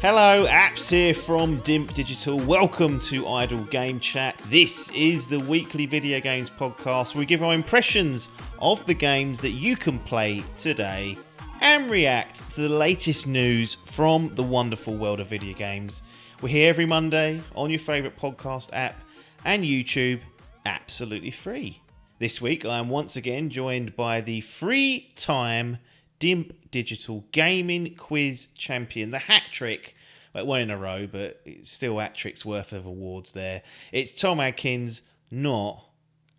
Hello, Apps here from Dimp Digital. Welcome to Idle Game Chat. This is the weekly video games podcast where we give our impressions of the games that you can play today and react to the latest news from the wonderful world of video games. We're here every Monday on your favourite podcast app and YouTube, absolutely free. This week I am once again joined by the free-time Dimp Digital Gaming Quiz Champion, the hat trick. Well, one in a row, but it's still hat trick's worth of awards there. It's Tom Adkins, not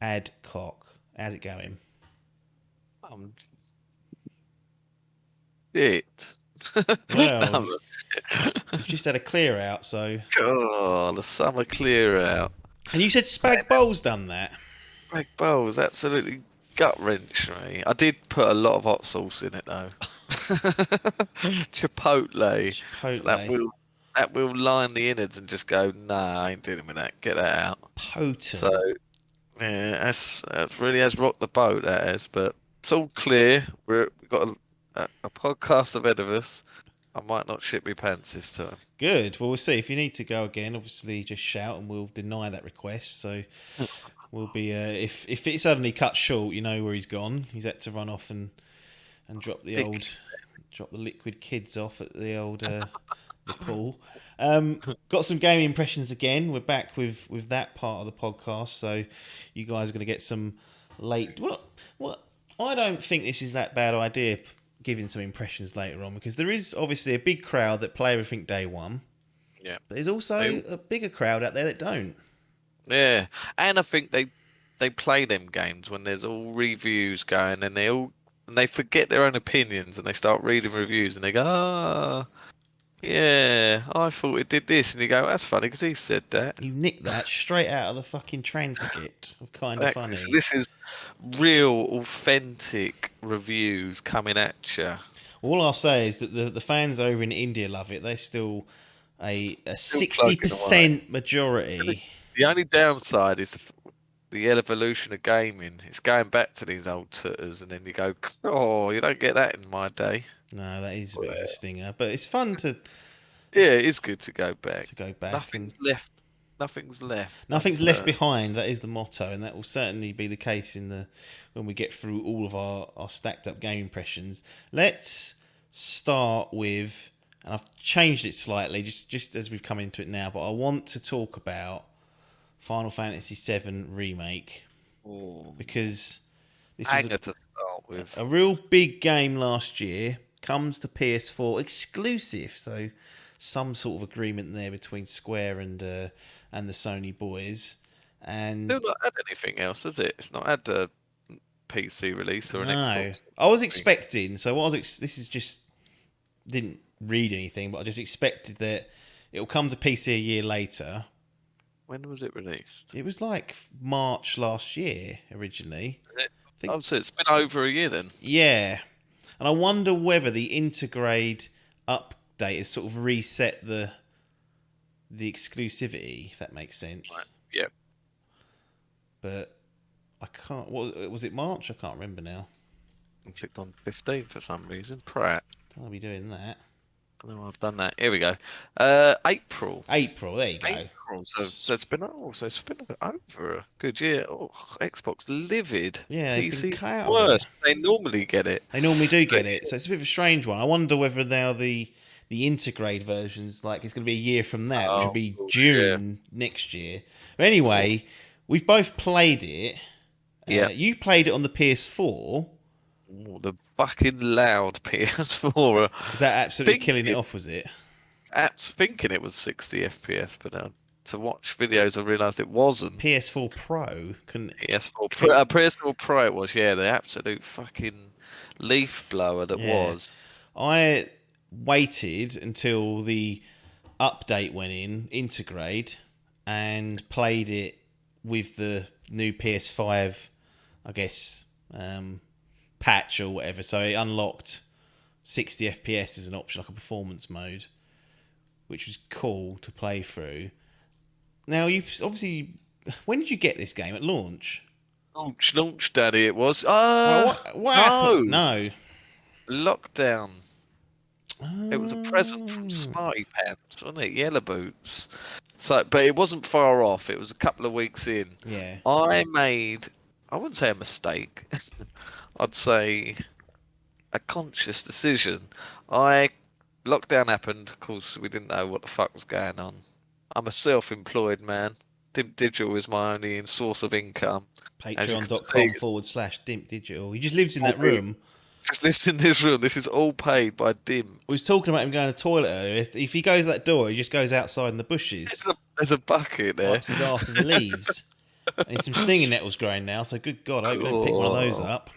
Adcock. How's it going? Shit. Well, you've just had a clear out, so. Oh, the summer clear out. And you said Spag Bowl's done that. Spag Bowl was absolutely gut wrench me. I did put a lot of hot sauce in it though. Chipotle. So that will line the innards and just go, nah, I ain't dealing with that. Get that out. Potent. So yeah, that's really has rocked the boat. That has, but it's all clear. We've got a podcast ahead of us. I might not shit my pants this time. Good. Well, we'll see. If you need to go again, obviously just shout and we'll deny that request. So we'll be if it suddenly cuts short, you know where he's gone. He's had to run off and drop the liquid kids off at the old the pool. Got some gaming impressions again. We're back with that part of the podcast. So you guys are going to get some late. What? I don't think this is that bad idea. Giving some impressions later on, because there is obviously a big crowd that play everything day one. Yeah. But there's also a bigger crowd out there that don't. Yeah. And I think they play them games when there's all reviews going and they forget their own opinions and they start reading reviews and they go, yeah, I thought it did this, and you go, that's funny because he said that. You nicked that straight out of the fucking transcript of Kind of Funny. This is real, authentic reviews coming at you. All I'll say is that the fans over in India love it. They're still a 60% majority. The only downside is the evolution of gaming. It's going back to these old tutters, and then you go, oh, you don't get that in my day. No, that is a bit of a stinger, but it's fun to. Yeah, it is good to go back. Nothing's left. Nothing's left. Nothing's left behind. That is the motto, and that will certainly be the case when we get through all of our stacked up game impressions. Let's start with, and I've changed it slightly just as we've come into it now, but I want to talk about Final Fantasy VII Remake because this was a real big game last year. Comes to PS4 exclusive, so some sort of agreement there between Square and the Sony boys. And they've not had anything else, has it? It's not had a PC release or an Xbox. I was expecting. So this is just didn't read anything, but I just expected that it will come to PC a year later. When was it released? It was like March last year originally. So it's been over a year then. Yeah. And I wonder whether the Integrate update has sort of reset the exclusivity, if that makes sense. Right. Yeah. But I can't. What was it? March? I can't remember now. I clicked on 15 for some reason. Pratt. I'll be doing that. No, I've done that. Here we go. April. There you go. April. So it's been over a good year. Oh, Xbox livid. Yeah, PC worse. They normally get it. They normally do get it. So it's a bit of a strange one. I wonder whether now the Integrate versions, like it's going to be a year from that, which will be June next year. But anyway, we've both played it. Yeah. You played it on the PS4. Oh, the fucking loud PS4. Was that absolutely killing it off, was it? Thinking it was 60 FPS, but to watch videos I realised it wasn't. PS4 Pro couldn't. PS4 Pro it was, yeah, the absolute fucking leaf blower that was. I waited until the update went in, Integrate, and played it with the new PS5, I guess, patch or whatever. So it unlocked 60 FPS as an option, like a performance mode, which was cool to play through. Now, you obviously, when did you get this game? At launch? Launch, Daddy, it was. What happened? No. Lockdown. It was a present from Oh, Smarty Pants, wasn't it? Yellow Boots. So, but it wasn't far off. It was a couple of weeks in. yeah. I made, I wouldn't say a mistake. I'd say a conscious decision. I Lockdown happened. Of course, we didn't know what the fuck was going on. I'm a self-employed man. Dimp Digital is my only source of income. As you can see, Patreon.com/Dimp Digital. He just lives in all that me. room. Just listen to this room. This is all paid by Dim. We was talking about him going to the toilet earlier. If he goes that door, he just goes outside in the bushes, There's a bucket there. wipes his arse in the leaves. And some stinging nettles growing now, so good God, I hope you don't pick one of those Cool. up.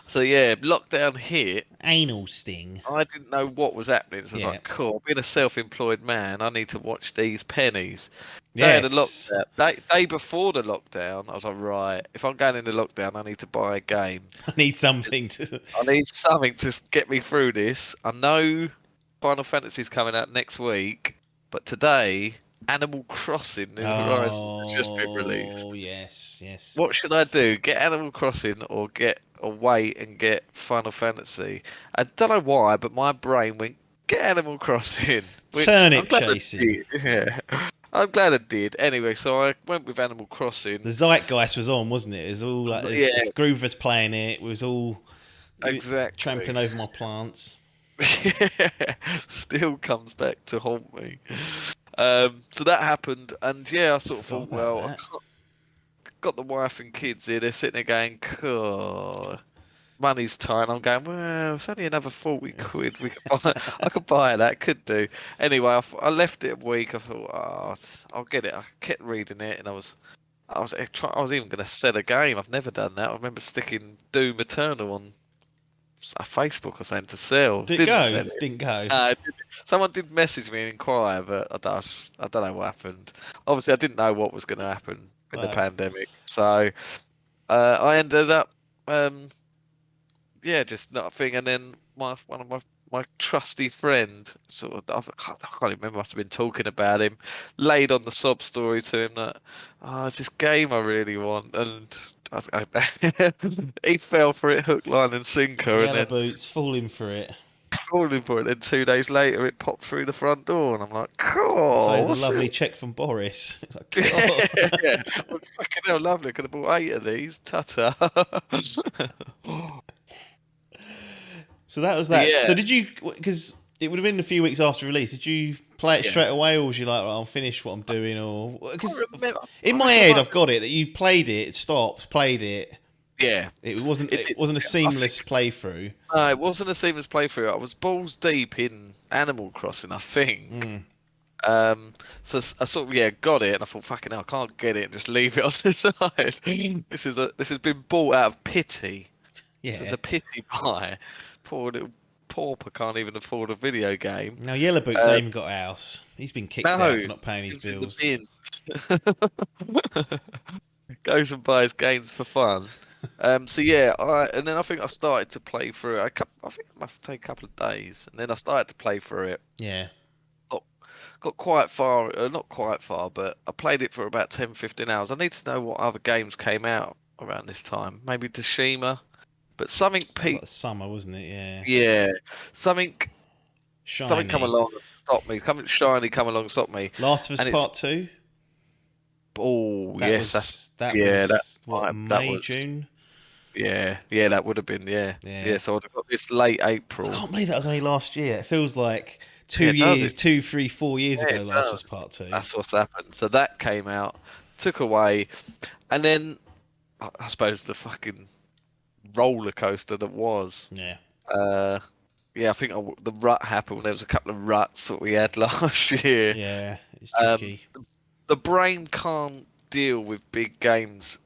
So yeah, lockdown hit. Anal sting. I didn't know what was happening, so I was Yeah. like, "Cool, being a self-employed man, I need to watch these pennies." Day of the Yes. lockdown, day before the lockdown, I was like, "Right, if I'm going into lockdown, I need to buy a game. I need something to. I need something to get me through this." I know Final Fantasy's coming out next week, but today, Animal Crossing New Horizons has just been released. Oh, yes, yes. What should I do? Get Animal Crossing or wait and get Final Fantasy? I don't know why, but my brain went get Animal Crossing, which I'm Turnip glad I chasing. did. Yeah, I'm glad I did. Anyway, so I went with Animal Crossing. The zeitgeist was on, wasn't it? It was all like Yeah, if Groove was playing it, was all exactly. trampling over my plants. Still comes back to haunt me. So that happened, and yeah, I sort of Forgot thought, about well, that. got the wife and kids here. They're sitting there going, cool. Money's tight. And I'm going, well, it's only another 40 quid. I could buy that. Could do. Anyway, I left it a week. I thought, oh, I'll get it. I kept reading it, and I was even going to sell a game. I've never done that. I remember sticking Doom Eternal on Facebook or something to sell. Did it Didn't go? sell it. Didn't go. Someone did message me and inquire, but I don't know what happened. Obviously, I didn't know what was going to happen in the No. pandemic, so I ended up, yeah, just not a thing. And then one of my trusty friend, sort of, I can't remember, must have been talking about him, laid on the sob story to him that, oh, it's this game I really want, and he fell for it hook, line, and sinker, and Yellow then boots falling for it. calling for it. And 2 days later, it popped through the front door, and I'm like, So cool, the what's lovely it? check from Boris. It's like, Yeah, well, fucking hell, lovely. Could have bought 8 of these. Ta-ta. so that was that. Yeah, So did you? Because it would have been a few weeks after release. Did you play it yeah. straight away, or was you like, right, I'll finish what I'm doing, or because I remember, in I my reckon head I've got it that you played it, stopped, played it. yeah, It wasn't. it, It wasn't a I think seamless playthrough. it wasn't a seamless playthrough. I was balls deep in Animal Crossing, I think. Mm, So I sort of got it, and I thought, fucking hell, I can't get it and just leave it on the side. This has been bought out of pity. This is yeah. a pity buy. Poor little pauper can't even afford a video game. Now Yellow Boots Uh, ain't even got a house. He's been kicked out no, for not paying his it's in the bills. bin. Goes and buys games for fun. So yeah, and then I think I started to play through it. I think it must take a couple of days, and then I started to play through it. Yeah. Got got quite far, not quite far, but I played it for about 10, 15 hours. I need to know what other games came out around this time. Maybe Tsushima, but something It was like the summer, wasn't it? Yeah. yeah, something come Shiny. along and stop me. Something shiny come along and stop me. Last of Us And it's Part 2. oh That yes, was that yeah, was what, that May, was June? yeah, that would have been Yeah. So I'd have got this late I April. can't believe that was only last year. It feels like Yeah, it does. 2, 3, 4 years Yeah, ago. it Last was does. Part 2. That's what's happened. So that came out, took away, and then I suppose the fucking roller coaster that was. Yeah. Uh, yeah, I think the rut happened. There was a couple of ruts that we had last year. Yeah. It's Um, tricky. the brain can't deal with big games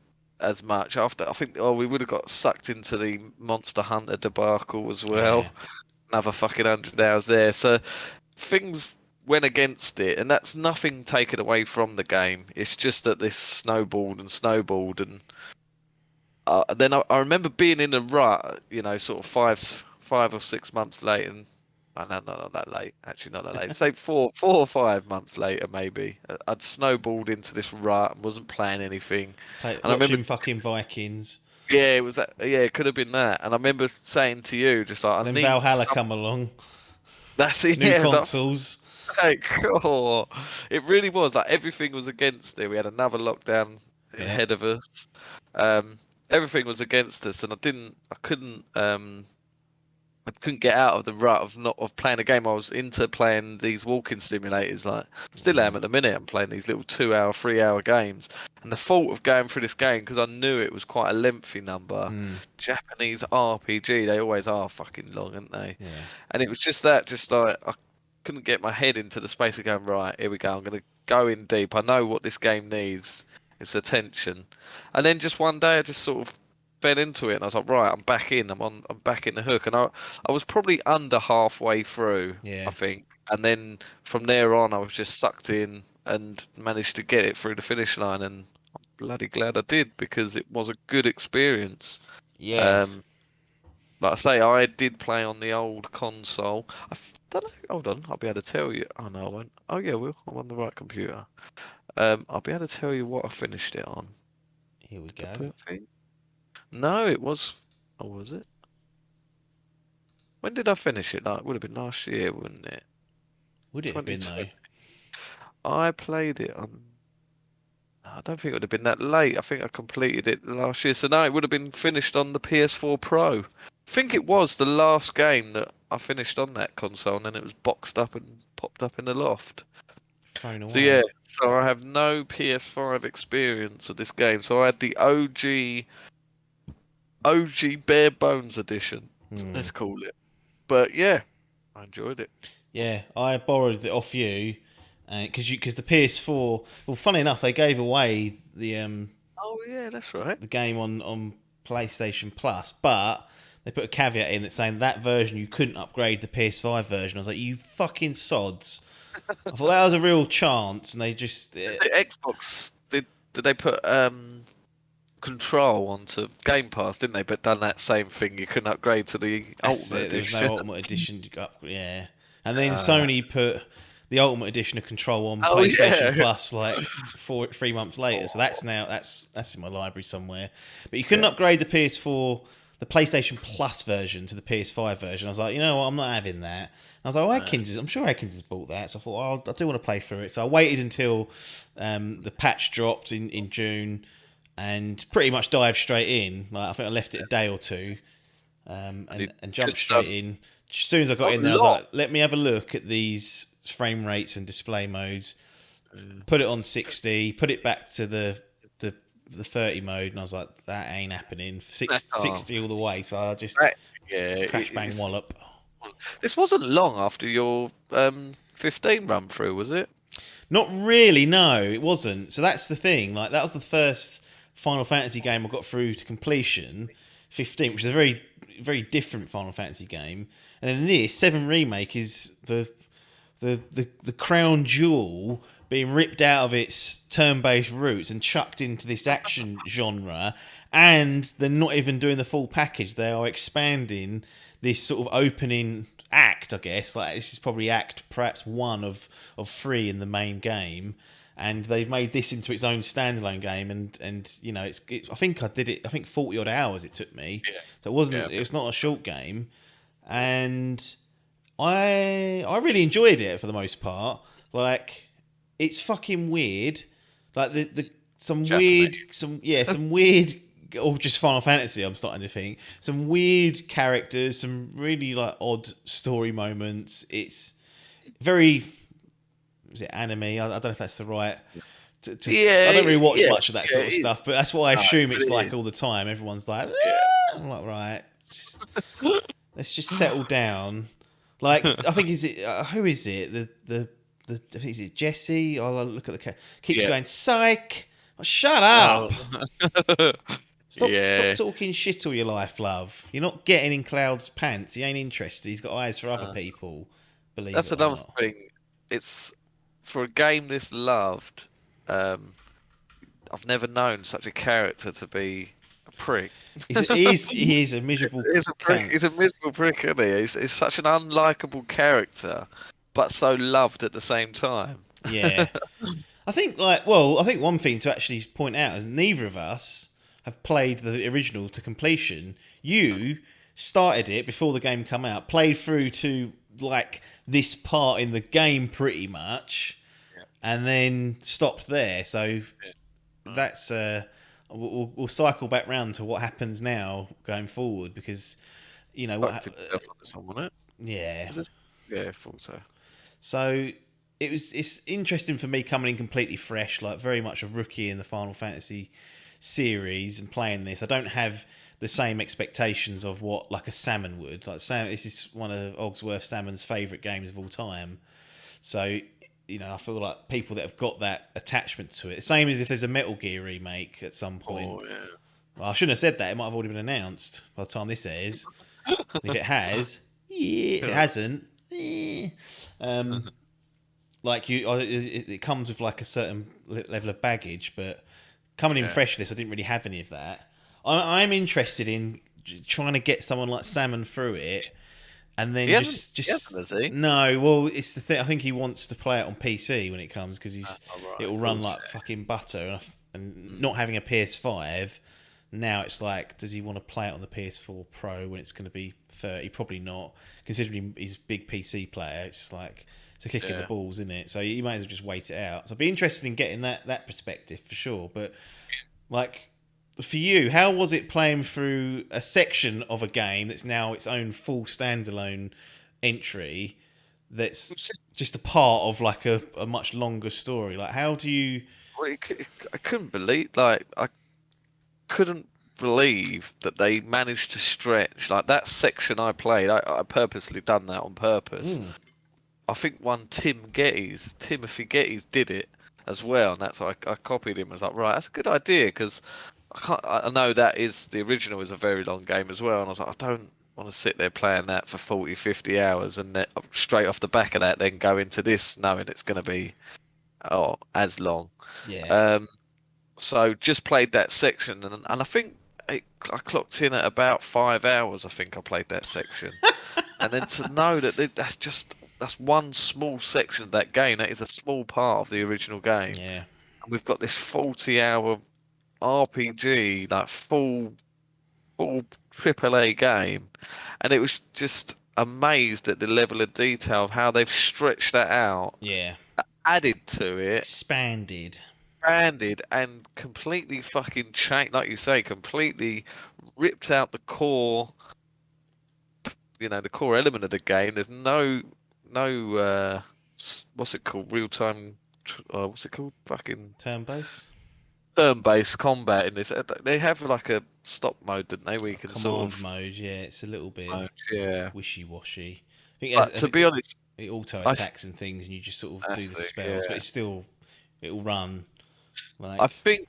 as much. After I think, we would have got sucked into the Monster Hunter debacle as well. Yeah. Another fucking 100 hours there. So things went against it, and that's nothing taken away from the game. It's just that this snowballed, and then I remember being in a rut, sort of 5 or 6 months late, and no, not that late. Actually, not that late. Say 4 or 5 months later, maybe. I'd snowballed into this rut and wasn't playing anything. And I remember, Watching fucking Vikings. yeah, it was that. Yeah, it could have been that. And I remember saying to you, just like, I Then need Valhalla some. come along. That's it. New Yeah, it was consoles. like, oh, it really was like everything was against it. We had another lockdown Yeah. ahead of us. Um, Everything was against us, and I couldn't get out of the rut of not of playing a game. I was into playing these walking simulators, like still am at the minute. I'm playing these little 2 hour, 3 hour games. And the fault of going through this game, because I knew it was quite a lengthy number, Mm. Japanese RPG, they always are fucking long, aren't they? Yeah. And it was just that, just like I couldn't get my head into the space of going, right, here we go. I'm gonna go in deep. I know what this game needs. It's attention. And then just one day I just sort of fell into it and I was like, right, I'm back in. I'm back in the hook. And I was probably under halfway through, I Yeah. think. And then from there on I was just sucked in and managed to get it through the finish line, and I'm bloody glad I did because it was a good experience. Yeah. Um like I say, I did play on the old console. Don't know. Hold on, I'll be able to tell you. Oh no, I won't. Oh yeah, well, I'm on the right computer. I'll be able to tell you what I finished it on. Here we Did I go. put thing? No, it was. Oh, was it? When did I finish it? Like, it would have been last year, wouldn't it? Would it have been though? 2020. I played it on. I don't think it would have been that late. I think I completed it last year. So no, it would have been finished on the PS4 Pro. I think it was the last game that I finished on that console, and then it was boxed up and popped up in the loft. Thrown So yeah, away. so I have no PS5 experience of this game. So I had the OG bare bones edition, Hmm. let's call it. But yeah, I enjoyed it. Yeah, I borrowed it off you, because the PS4. Well, funny enough, they gave away Oh yeah, that's right. the game on PlayStation Plus, but they put a caveat in that saying that version you couldn't upgrade the PS5 version. I was like, you fucking sods. I thought that was a real chance, and they just The Xbox did they put Control onto Game Pass, didn't they? But done that same thing. You couldn't upgrade to the that's Ultimate it. There was no Edition. Ultimate Edition. Yeah, and then Uh, Sony put the Ultimate Edition of Control on oh PlayStation yeah. Plus like 3 months later. So Oh, that's now that's in my library somewhere. But you couldn't yeah. upgrade the PS4, the PlayStation Plus version to the PS5 version. I was like, you know what, I'm not having that. I was like, oh, No. I'm sure Adkins has bought that. So I thought, oh, I do want to play through it. So I waited until the patch dropped in June, and pretty much dived straight in. Like I think I left it a day or two, And it and jumped just straight in. As soon as I got not in a there, I was lot. like, let me have a look at these frame rates and display modes. Mm. Put it on 60, put it back to the, the 30 mode, and I was like, that ain't happening. Oh, 60 all the way. So I just right. Yeah, crash bang wallop. this wasn't long after your 15 run through, was it? Not really, no, it wasn't. So that's the thing. Like that was the first Final Fantasy game I got through to completion, 15, which is a very very different Final Fantasy game. And then this 7 remake is the crown jewel being ripped out of its turn-based roots and chucked into this action genre, and they're not even doing the full package. They are expanding this sort of opening act, I guess. Like this is probably act perhaps one of 3 in the main game, and they've made this into its own standalone game. And you know, I think I did it. I think 40 odd hours it took me. Yeah. So Yeah. it was not a short game, and I really enjoyed it for the most part. Like it's fucking weird. Like the some weird Japanese. some weird, or just Final Fantasy. I'm starting to think some weird characters, some really like odd story moments. It's very, is it anime? I don't know if that's the right. I don't Yeah, really watch yeah, much of that yeah. sort of stuff, but that's what I No, assume but it's it like is. all the time. Everyone's like, Yeah. "Ah." I'm like, right, let's just settle down. Like, I think is it who is it? I think is it Jesse? I'll look at the keeps Yeah. going psych. Oh, shut Oh. up! Stop Yeah. talking shit all your life, love. You're not getting in Cloud's pants. He ain't interested. He's got eyes for other Uh, people. Believe that's it or another not. thing. It's for a game this loved. Um, I've never known such a character to be a prick. He is a miserable He's a prick. cunt. He's a miserable prick, isn't he? He's such an unlikable character, but so loved at the same time. Yeah. I think one thing to actually point out is neither of us have played the original to completion. You started it before the game come out, played through to like this part in the game pretty much, Yeah. and then stopped there. So Yeah. that's we'll cycle back round to what happens now going forward, because you know Fucked what himself on this one, wasn't it? yeah. Was this? Yeah, I thought so. So it's interesting for me coming in completely fresh, like very much a rookie in the Final Fantasy series, and playing this. I don't have the same expectations of what like a Salmon would. Like Sam, this is one of Ogsworth Salmon's favourite games of all time. So you know, I feel like people that have got that attachment to it. Same as if there's a Metal Gear remake at some point. Oh yeah. Well, I shouldn't have said that. It might have already been announced by the time this airs. If it has, yeah. If it hasn't, eh. Um, like it comes with like a certain level of baggage, but coming in Yeah. fresh for this, I didn't really have any of that. I'm interested in trying to get someone like Salmon through it, and then He hasn't. just He hasn't, has he? no. Well, it's the thing. I think he wants to play it on PC when it comes, because Oh, right, it'll of run course. like fucking butter, and not having a PS5. Now it's like, does he want to play it on the PS4 Pro when it's going to be 30? Probably not, considering he's a big PC player. It's like it's a kick in the Yeah. balls, isn't it? So you might as well just wait it out. So I'd be interested in getting that perspective for sure. But like for you, how was it playing through a section of a game that's now its own full standalone entry that's It's just, just a part of like a much longer story? Like how do you? well, I couldn't believe, like, I couldn't believe that they managed to stretch like that section I played. I purposely done that on purpose. Mm, I think one Timothy Geddes did it as well, and that's why I copied him. I was like, right, that's a good idea, because I know that is the original is a very long game as well, and I was like, I don't want to sit there playing that for 40, 50 hours, and then straight off the back of that, then go into this knowing it's going to be as long. yeah. Um, so just played that section, and I think I clocked in at about 5 hours. I think I played that section, and then to know that that's one small section of that game. That is a small part of the original game. Yeah. And we've got this 40-hour RPG, like full AAA game, and it was just amazed at the level of detail of how they've stretched that out, Yeah. added to it, Expanded. branded, and completely fucking changed, like you say, completely ripped out the core, the core element of the game. There's no what's it called? Real time. What's it called? Fucking Turn base. turn-based combat in this. They have like a stop mode, didn't they? Where you can sort Command of. mode, yeah, it's a little bit Yeah. wishy-washy. I But to think be honest, it auto I attacks and things, and you just sort of do that's the it. spells, but Yeah. it's still it'll run I like think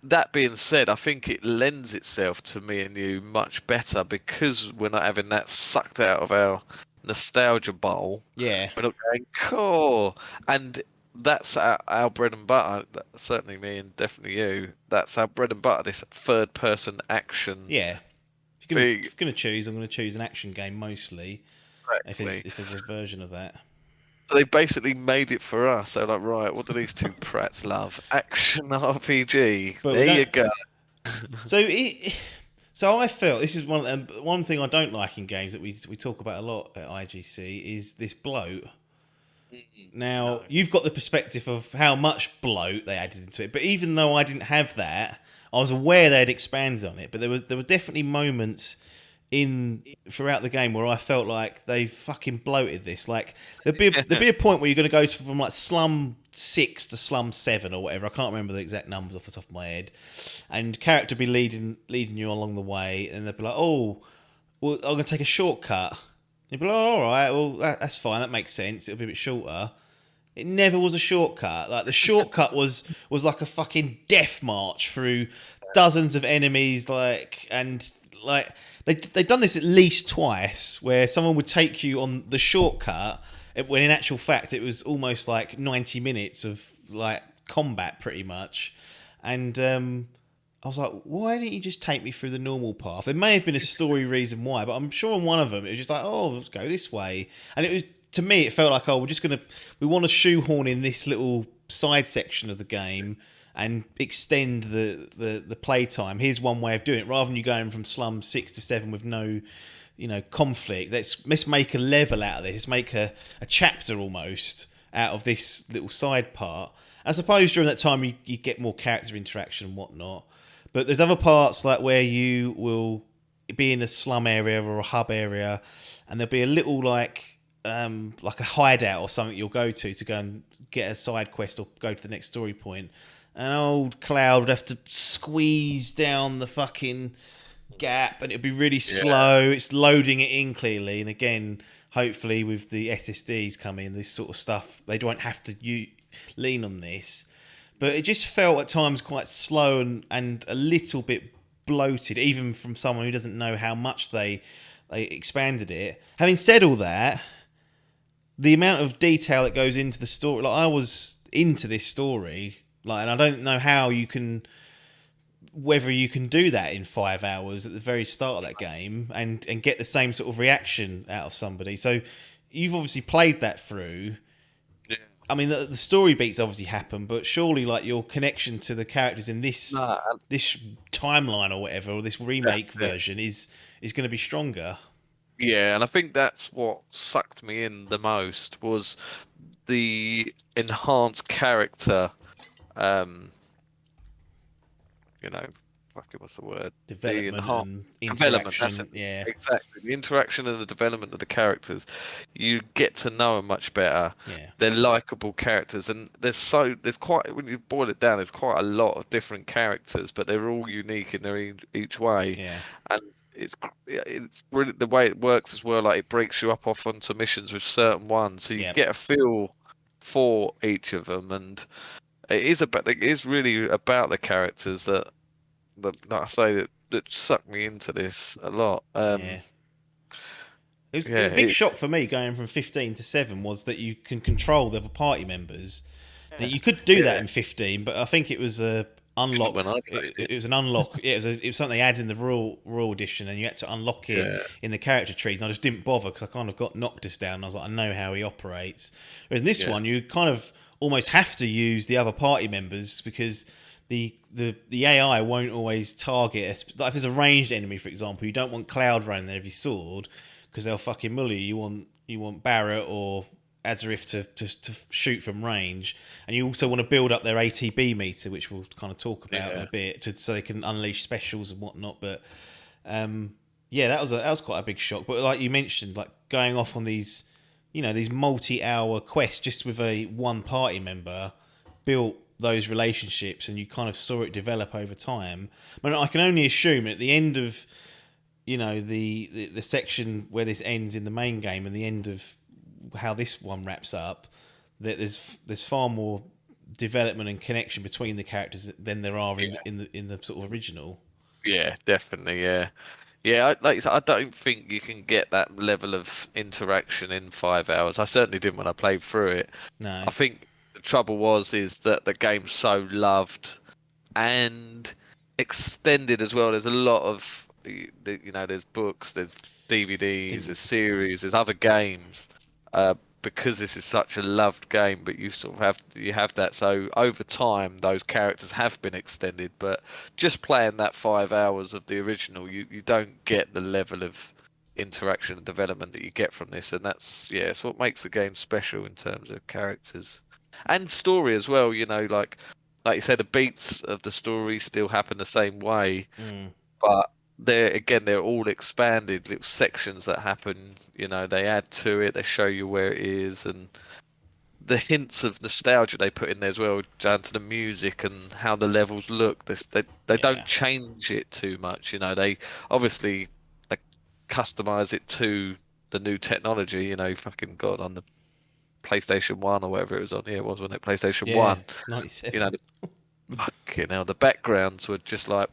that being said, I think it lends itself to me and you much better because we're not having that sucked out of our nostalgia bowl. yeah, We're not going cool, and that's our bread and butter. Certainly me and definitely you. That's our bread and butter. This third-person action yeah. thing. If you're gonna choose, I'm gonna choose an action game mostly. Exactly. If there's a version of that. They basically made it for us. They're like, right, what do these two prats love? Action RPG. But we There you don't. go. So so I felt this is one thing I don't like in games that we talk about a lot at IGC is this bloat. Now, No. you've got the perspective of how much bloat they added into it, but even though I didn't have that, I was aware they had expanded on it. But there were definitely moments in throughout the game where I felt like they fucking bloated this. Like there'd be a point where you're going to go from like slum 6 to slum 7 or whatever. I can't remember the exact numbers off the top of my head, and character be leading you along the way, and they'd be like, "Oh, well, I'm going to take a shortcut." You'd be like, oh, all right, well, that's fine. That makes sense. It'll be a bit shorter. It never was a shortcut. Like the shortcut was like a fucking death march through dozens of enemies. Like they've done this at least twice, where someone would take you on the shortcut when in actual fact it was almost like 90 minutes of like combat, pretty much. And I was like, why didn't you just take me through the normal path? There may have been a story reason why, but I'm sure on one of them it was just like, oh, let's go this way. And it was, to me, it felt like, oh, we want to shoehorn in this little side section of the game, and extend the playtime. Here's one way of doing it. Rather than you going from Slum 6 to 7 with no, conflict. Let's make a level out of this. Let's make a chapter almost out of this little side part. I suppose during that time you get more character interaction and whatnot. But there's other parts like where you will be in a slum area or a hub area, and there'll be a little like a hideout or something you'll go to go and get a side quest or go to the next story point. And old Cloud would have to squeeze down the fucking gap, and it'd be really slow. It's loading it in clearly, and again, hopefully with the SSDs coming, this sort of stuff, they don't have to lean on this. But it just felt at times quite slow and a little bit bloated, even from someone who doesn't know how much they expanded it. Having said all that, the amount of detail that goes into the story, like I was into this story, and I don't know whether you can do that in 5 hours at the very start of that game and get the same sort of reaction out of somebody. So you've obviously played that through. Yeah. I mean, the story beats obviously happen, but surely like your connection to the characters in this timeline or whatever, or this remake version is going to be stronger. Yeah, and I think that's what sucked me in the most was the enhanced character, you know, fucking what's the word? Development and development. That's interaction. it. Yeah, Exactly. The interaction and the development of the characters. You get to know them much better. yeah, They're likable characters, and there's quite, when you boil it down, there's quite a lot of different characters, but they're all unique in their each way. yeah. And it's really the way it works as well. Like it breaks you up off onto missions with certain ones, so you Yep. get a feel for each of them, and it is really about the characters like I say, that sucked me into this a lot. Yeah. It was a big shock for me going from 15 to 7 was that you can control the other party members. Now, you could do that in 15, but I think it was a unlock. When I played It was an unlock. It was something they added in the Royal Edition, and you had to unlock it in the character trees. And I just didn't bother because I kind of got Noctis down. And I was like, I know how he operates. Whereas in this one, you kind of almost have to use the other party members because the AI won't always target. Like if there's a ranged enemy, for example, you don't want Cloud running there with your sword because they'll fucking mully you. You want Barrett or Azarif to shoot from range, and you also want to build up their ATB meter, which we'll kind of talk about in a bit, so they can unleash specials and whatnot. But that was quite a big shock. But like you mentioned, like going off on these multi-hour quests just with a one party member built those relationships, and you kind of saw it develop over time. I can only assume at the end of the section where this ends in the main game and the end of how this one wraps up, that there's far more development and connection between the characters than there are in the sort of original. Yeah, definitely. Yeah, like I said, I don't think you can get that level of interaction in 5 hours. I certainly didn't when I played through it. No. I think the trouble is that the game's so loved and extended as well. There's a lot of there's books, there's DVDs, there's series, there's other games. Because this is such a loved game, but you sort of have that. So over time, those characters have been extended, but just playing that 5 hours of the original, you don't get the level of interaction and development that you get from this, and it's what makes the game special in terms of characters and story as well. Like you said, the beats of the story still happen the same way, but they're all expanded little sections that happen. They add to it, they show you where it is, and the hints of nostalgia they put in there as well, down to the music and how the levels look. They don't change it too much. They obviously customize it to the new technology. Fucking God, on the PlayStation 1 or whatever it was on. Yeah, it was, wasn't it? PlayStation 1. 97. The backgrounds were just like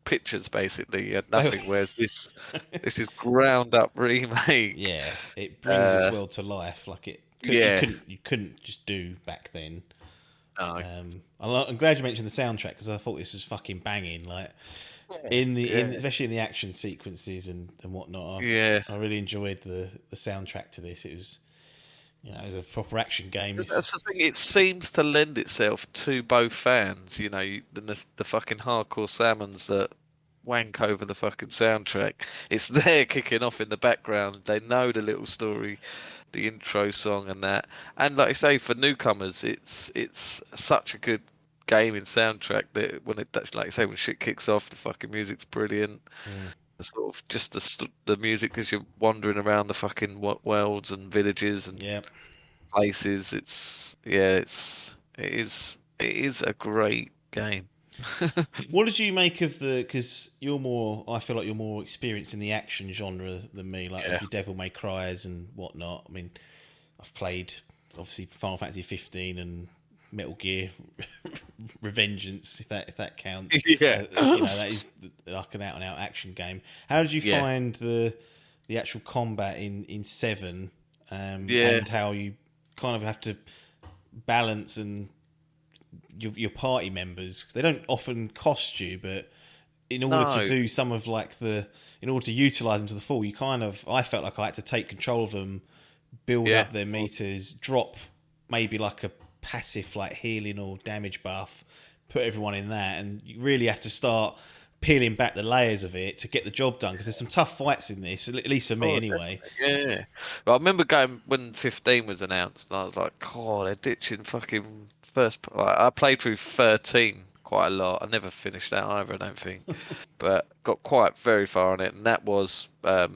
pictures basically. You had nothing, whereas this is ground up remake. Yeah, it brings this world to life like you couldn't just do back then. No. I'm glad you mentioned the soundtrack because I thought this was fucking banging. Like especially in the action sequences and whatnot. I really enjoyed the soundtrack to this. It was as a proper action game. That's the thing. It seems to lend itself to both fans. The fucking hardcore salmons that wank over the fucking soundtrack. It's there kicking off in the background. They know the little story, the intro song, and that. And like I say, for newcomers, it's such a good gaming soundtrack that like I say, when shit kicks off, the fucking music's brilliant. Mm. The sort of just the music as you're wandering around the fucking worlds and villages and Yeah. places. It is a great game. What did you make of the? Because I feel like you're more experienced in the action genre than me. Like Yeah. if your Devil May Cry's and whatnot. I mean, I've played obviously Final Fantasy 15 and Metal Gear Revengeance, if that counts. Yeah. That is like an out and out action game. How did you Yeah. find the actual combat in Seven, Yeah. and how you kind of have to balance and your party members? 'Cause they don't often cost you, but in order to No. do some of in order to utilize them to the full, I felt like I had to take control of them, build Yeah. up their meters, drop maybe like a passive like healing or damage buff, put everyone in that, and you really have to start peeling back the layers of it to get the job done, because there's some tough fights in this, at least for me Oh, anyway. definitely. Yeah. Well, I remember going when 15 was announced, and I was like, "God, they're ditching fucking first." I played through 13 quite a lot. I never finished that either, I don't think, but got quite very far on it, and that was I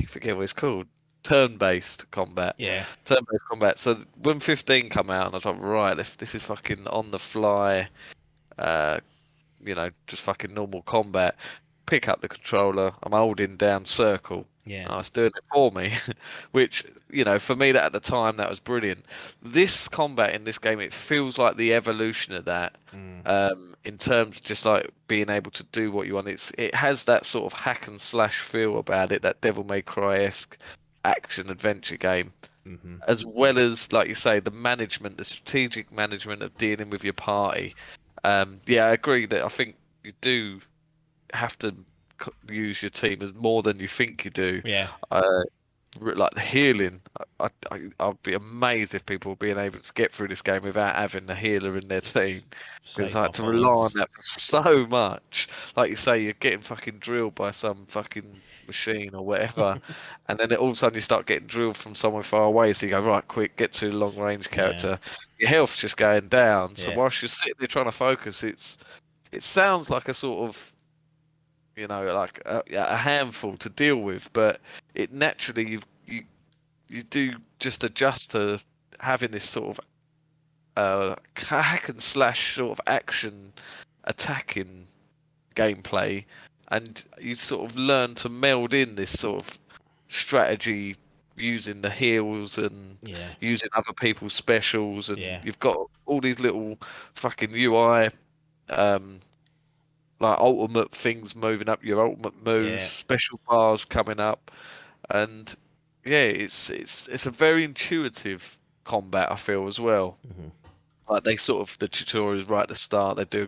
forget what it's called. Turn-based combat. Yeah. Turn-based combat. So when 15 come out, and I was like, right, if this is fucking on the fly, uh, just fucking normal combat. Pick up the controller. I'm holding down circle. Yeah. Oh, it's doing it for me, which for me that at the time that was brilliant. This combat in this game, it feels like the evolution of that. Mm. In terms of just like being able to do what you want. It has that sort of hack and slash feel about it, that Devil May Cry-esque action adventure game, Mm-hmm. as well as, like you say, the strategic management of dealing with your party. Yeah, I agree that I think you do have to use your team as more than you think you do. Yeah. Like the healing, I'd be amazed if people were being able to get through this game without having the healer in their team. Because Save I my had to rely on pods. that for so much. Like you say, you're getting fucking drilled by some fucking machine or whatever, and then all of a sudden you start getting drilled from somewhere far away. So you go, right, quick, get to a long range Yeah. character. Your health's just going down. So Yeah. whilst you're sitting there trying to focus, it sounds like a sort of like a handful to deal with, but it naturally you do just adjust to having this sort of hack and slash sort of action attacking gameplay, and you sort of learn to meld in this sort of strategy using the heals and Yeah. using other people's specials, and Yeah. you've got all these little fucking UI um like ultimate things moving up, your ultimate moves, Yeah. special bars coming up, and yeah, it's a very intuitive combat, I feel, as well. Mm-hmm. Like they sort of the tutorials right at the start, they do a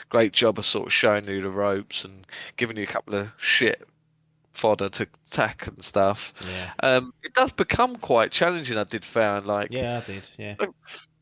great job of sort of showing you the ropes and giving you a couple of shit fodder to attack and stuff. Yeah. It does become quite challenging. I did found like Yeah, I did. Yeah. I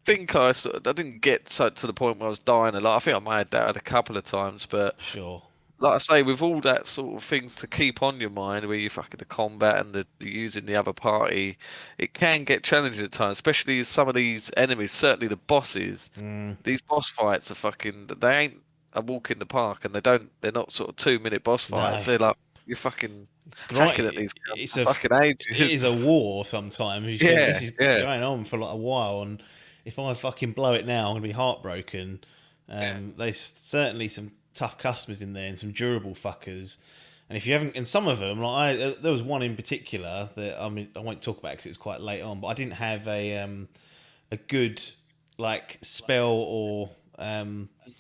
think I didn't get to the point where I was dying a lot. I think I might have died a couple of times, but Sure. like I say, with all that sort of things to keep on your mind, where you fucking the combat and the using the other party, it can get challenging at times, especially as some of these enemies, certainly the bosses. Mm. These boss fights are fucking. They ain't a walk in the park, and they're not sort of 2 minute boss fights. No. They're like you're fucking hacking at Right. these guys It's for a fucking it ages. is a war sometimes. You think Yeah, this is yeah, going on for like a while, and if I fucking blow it now, I'm gonna be heartbroken. yeah. There's certainly some tough customers in there and some durable fuckers. And if you haven't, and some of them, there was one in particular that I won't talk about because it was quite late on, but I didn't have a good like spell or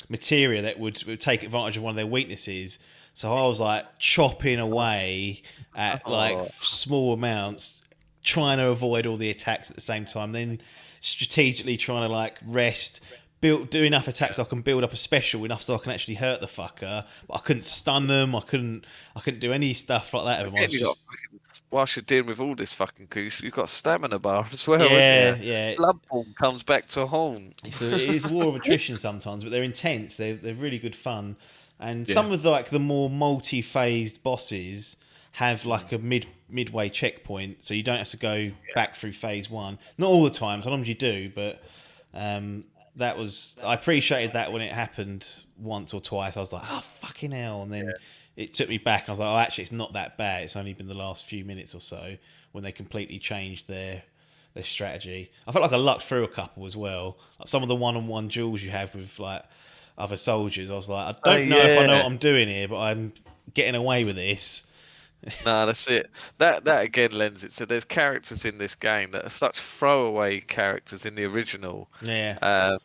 materia that would take advantage of one of their weaknesses. So I was like chopping away at like Oh, small amounts, trying to avoid all the attacks at the same time. Then strategically trying to like rest, do enough attacks. I can build up a special enough so I can actually hurt the fucker. But I couldn't stun them. I couldn't do any stuff like that of them. I Again, was you got just fucking, whilst you're dealing with all this fucking goose, you've got a stamina bar as well, haven't yeah, you? yeah. Bloodborne comes back to haunt. It is a war of attrition sometimes, but they're intense. They're really good fun, and Yeah. some of the more multi-phased bosses have like a midway checkpoint, so you don't have to go back through phase one. Not all the time. Sometimes you do, but that was I appreciated that when it happened once or twice. I was like, oh fucking hell, and then it took me back. And I was like, oh, actually, it's not that bad. It's only been the last few minutes or so when they completely changed their strategy. I felt like I lucked through a couple as well. Like some of the one-on-one duels you have with like other soldiers, I was like, I don't know if I know what Yeah. I'm doing here, but I'm getting away with this. No, that's it. That again lends it. So there's characters in this game that are such throwaway characters in the original. Yeah, Uh,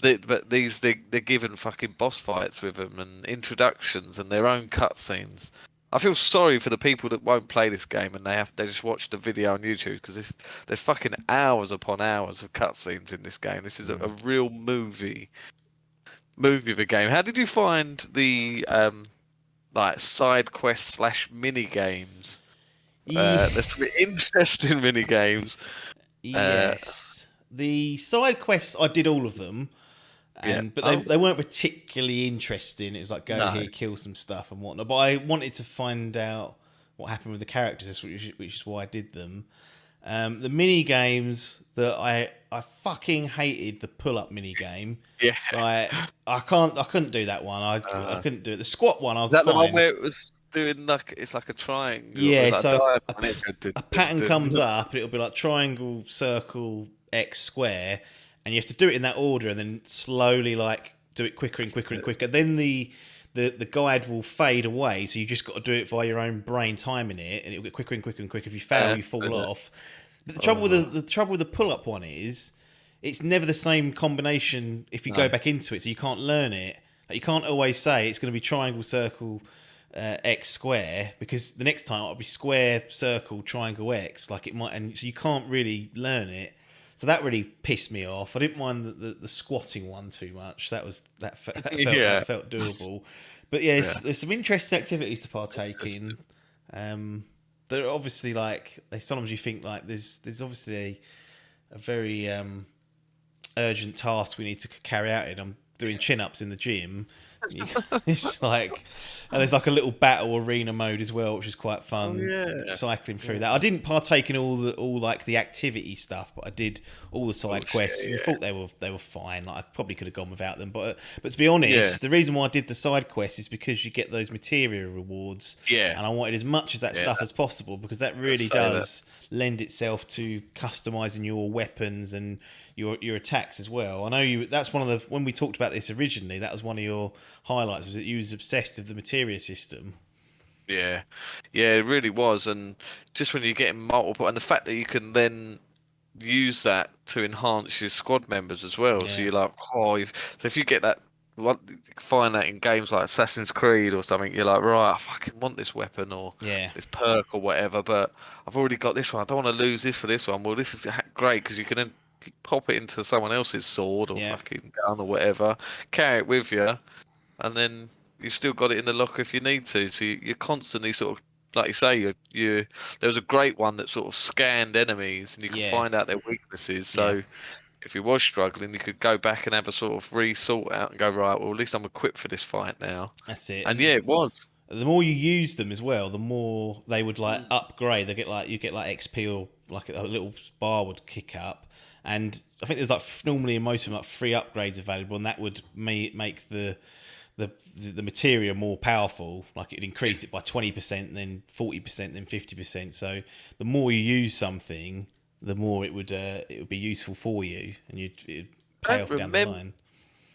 but they're given fucking boss fights with them and introductions and their own cutscenes. I feel sorry for the people that won't play this game and they just watch the video on YouTube because there's fucking hours upon hours of cutscenes in this game. This is a real movie of a game. How did you find the like side quest slash mini games? yeah. There's some interesting mini games. Uh, Yes. The side quests, I did all of them, yeah. but Oh they weren't particularly interesting. It was like go no. here, kill some stuff and whatnot. But I wanted to find out what happened with the characters, which is why I did them. The mini games that I fucking hated the pull up mini game. Yeah. Like I couldn't do that one. I Uh, couldn't do it. The squat one I is was that the one fine. where it was doing like it's like a triangle? It was Yeah, like a so diamond. a, And it goes a pattern comes up and it'll be like triangle, circle, X, square, and you have to do it in that order and then slowly like do it quicker and quicker and quicker. Then the guide will fade away, so you just got to do it via your own brain timing it, and it'll get quicker and quicker and quicker. If you fail, you fall off. But the trouble with the pull up one is it's never the same combination if you go No. back into it, so you can't learn it. Like, you can't always say it's going to be triangle, circle, X square because the next time it'll be square, circle, triangle, X. Like it might, and so you can't really learn it. So that really pissed me off. I didn't mind the squatting one too much. Yeah. That felt doable. But yeah, Yeah. there's some interesting activities to partake in. They're obviously like they sometimes you think like there's obviously a very urgent task we need to carry out. I'm doing chin ups in the gym. It's like, and there's like a little battle arena mode as well, which is quite Oh fun. yeah. Cycling through that, I didn't partake in all like the activity stuff, but I did all the side quests and Yeah. thought they were fine. Like I probably could have gone without them, but to be Yeah. honest, the reason why I did the side quests is because you get those material rewards, Yeah. and I wanted as much of that Yeah. stuff as possible because that really Say that. does lend itself to customizing your weapons and your attacks as well. I know you. That's one of the when we talked about this originally. That was one of your highlights was that you was obsessed with the materia system. Yeah. Yeah, it really was. And just when you're getting multiple, and the fact that you can then use that to enhance your squad members as well. So Yeah, you're like, oh, so if you get that, find that in games like Assassin's Creed or something, you're like, right, I fucking want this weapon or yeah, this perk or whatever, but I've already got this one. I don't want to lose this for this one. Well, this is great because you can then pop it into someone else's sword or yeah, fucking gun or whatever, carry it with you, and then you've still got it in the locker if you need to. So you're constantly sort of, like you say, you. There was a great one that sort of scanned enemies and you could yeah, find out their weaknesses. yeah. So if you was struggling, you could go back and have a sort of re-sort out and go, right, well, at least I'm equipped for this fight now. That's it. And And yeah, it was. the more you use them as well, the more they would like upgrade. They get like you get like XP or like a little bar would kick up. And I think there's like normally in most of them like free upgrades available, and that would make the material more powerful. Like it'd increase it by 20%, then 40%, then 50%. So the more you use something, the more it would be useful for you, and it'd I pay don't off down the remember. line.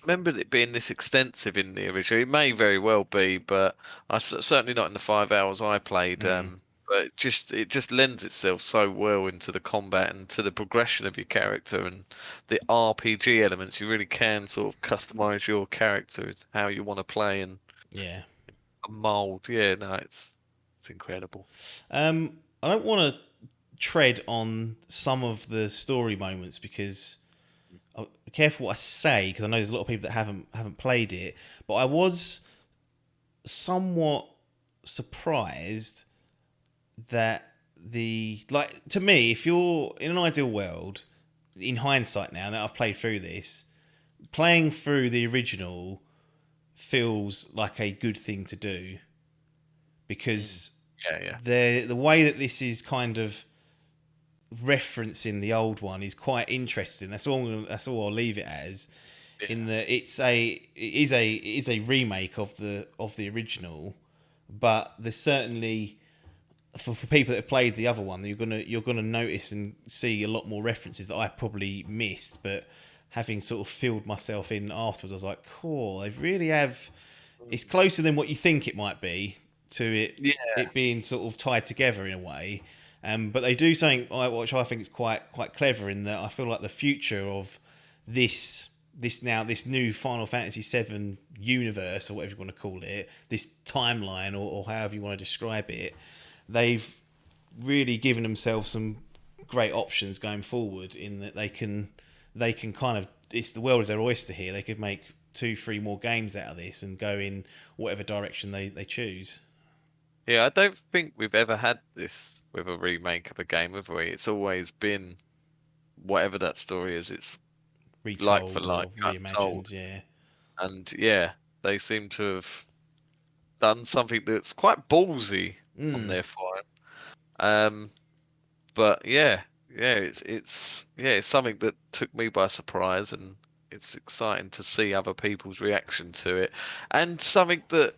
Remember it being this extensive in the original. It may very well be, but certainly not in the 5 hours I played. Mm, But it just lends itself so well into the combat and to the progression of your character and the RPG elements. You really can sort of customize your character, how you want to play and yeah. mold. Yeah, no, it's incredible. I don't want to tread on some of the story moments because careful what I say because I know there's a lot of people that haven't played it, but I was somewhat surprised that to me, if you're in an ideal world, in hindsight now that I've played through this, playing through the original feels like a good thing to do Mm. because Yeah, yeah, the way that this is kind of referencing the old one is quite interesting. That's all I'll leave it as. yeah, In that it is a remake of the original, but there's certainly for people that have played the other one, you're gonna notice and see a lot more references that I probably missed. But having sort of filled myself in afterwards, I was like, cool, they really have. It's closer than what you think it might be to yeah. it being sort of tied together in a way. But they do something which I think is quite clever in that I feel like the future of this this new Final Fantasy VII universe or whatever you want to call it, this timeline or however you want to describe it, they've really given themselves some great options going forward in that they can kind of it's the world is their oyster here. They could make two, three more games out of this and go in whatever direction they choose. Yeah, I don't think we've ever had this with a remake of a game, have we? It's always been whatever that story is, it's like for Retold like, or kind of told. reimagined, yeah. And yeah, they seem to have done something that's quite ballsy on Mm, their part. Um, but it's something that took me by surprise, and it's exciting to see other people's reaction to it, and something that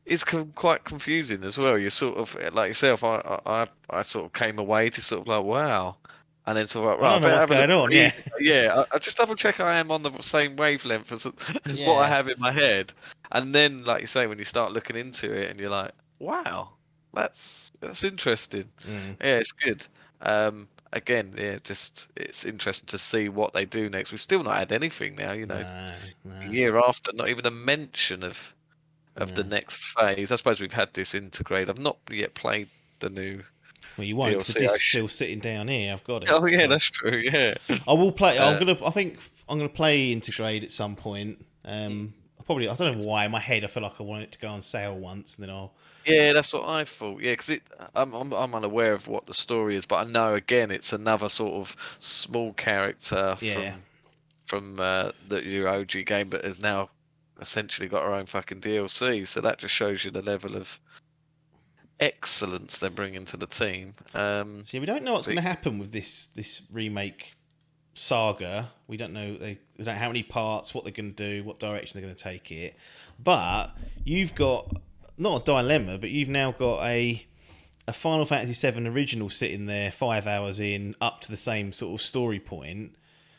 it's quite confusing as well. You sort of like yourself. I sort of came away to sort of like wow, and then sort of like I right. I don't know better what's have a look going at on, the yeah. yeah. I just double check I am on the same wavelength as as what I Yeah. have in my head, and then like you say, when you start looking into it, and you're like, wow, that's interesting. Mm, Yeah, it's good. Again, yeah, just it's interesting to see what they do next. We've still not had anything now, no, a no, year after, not even a mention of the no. next phase. I suppose we've had this integrate. I've not yet played the new Well, you won't because the DLC. I disc's should. still sitting down here. I've got it, Oh yeah, so that's true. Yeah. I will play. Uh, I think I'm gonna play Integrate at some point. I don't know it's, why. In my head, I feel like I want it to go on sale once, and then I'll. yeah, that's what I thought. Yeah, because I'm unaware of what the story is, but I know again it's another sort of small character Yeah, from the your OG game, but has now essentially got her own fucking DLC. So that just shows you the level of excellence they're bringing to the team. see, we don't know what's So going to happen with this remake saga. We don't know how many parts, what they're going to do, what direction they're going to take it. But you've got not a dilemma, but you've now got a Final Fantasy VII original sitting there 5 hours in, up to the same sort of story point.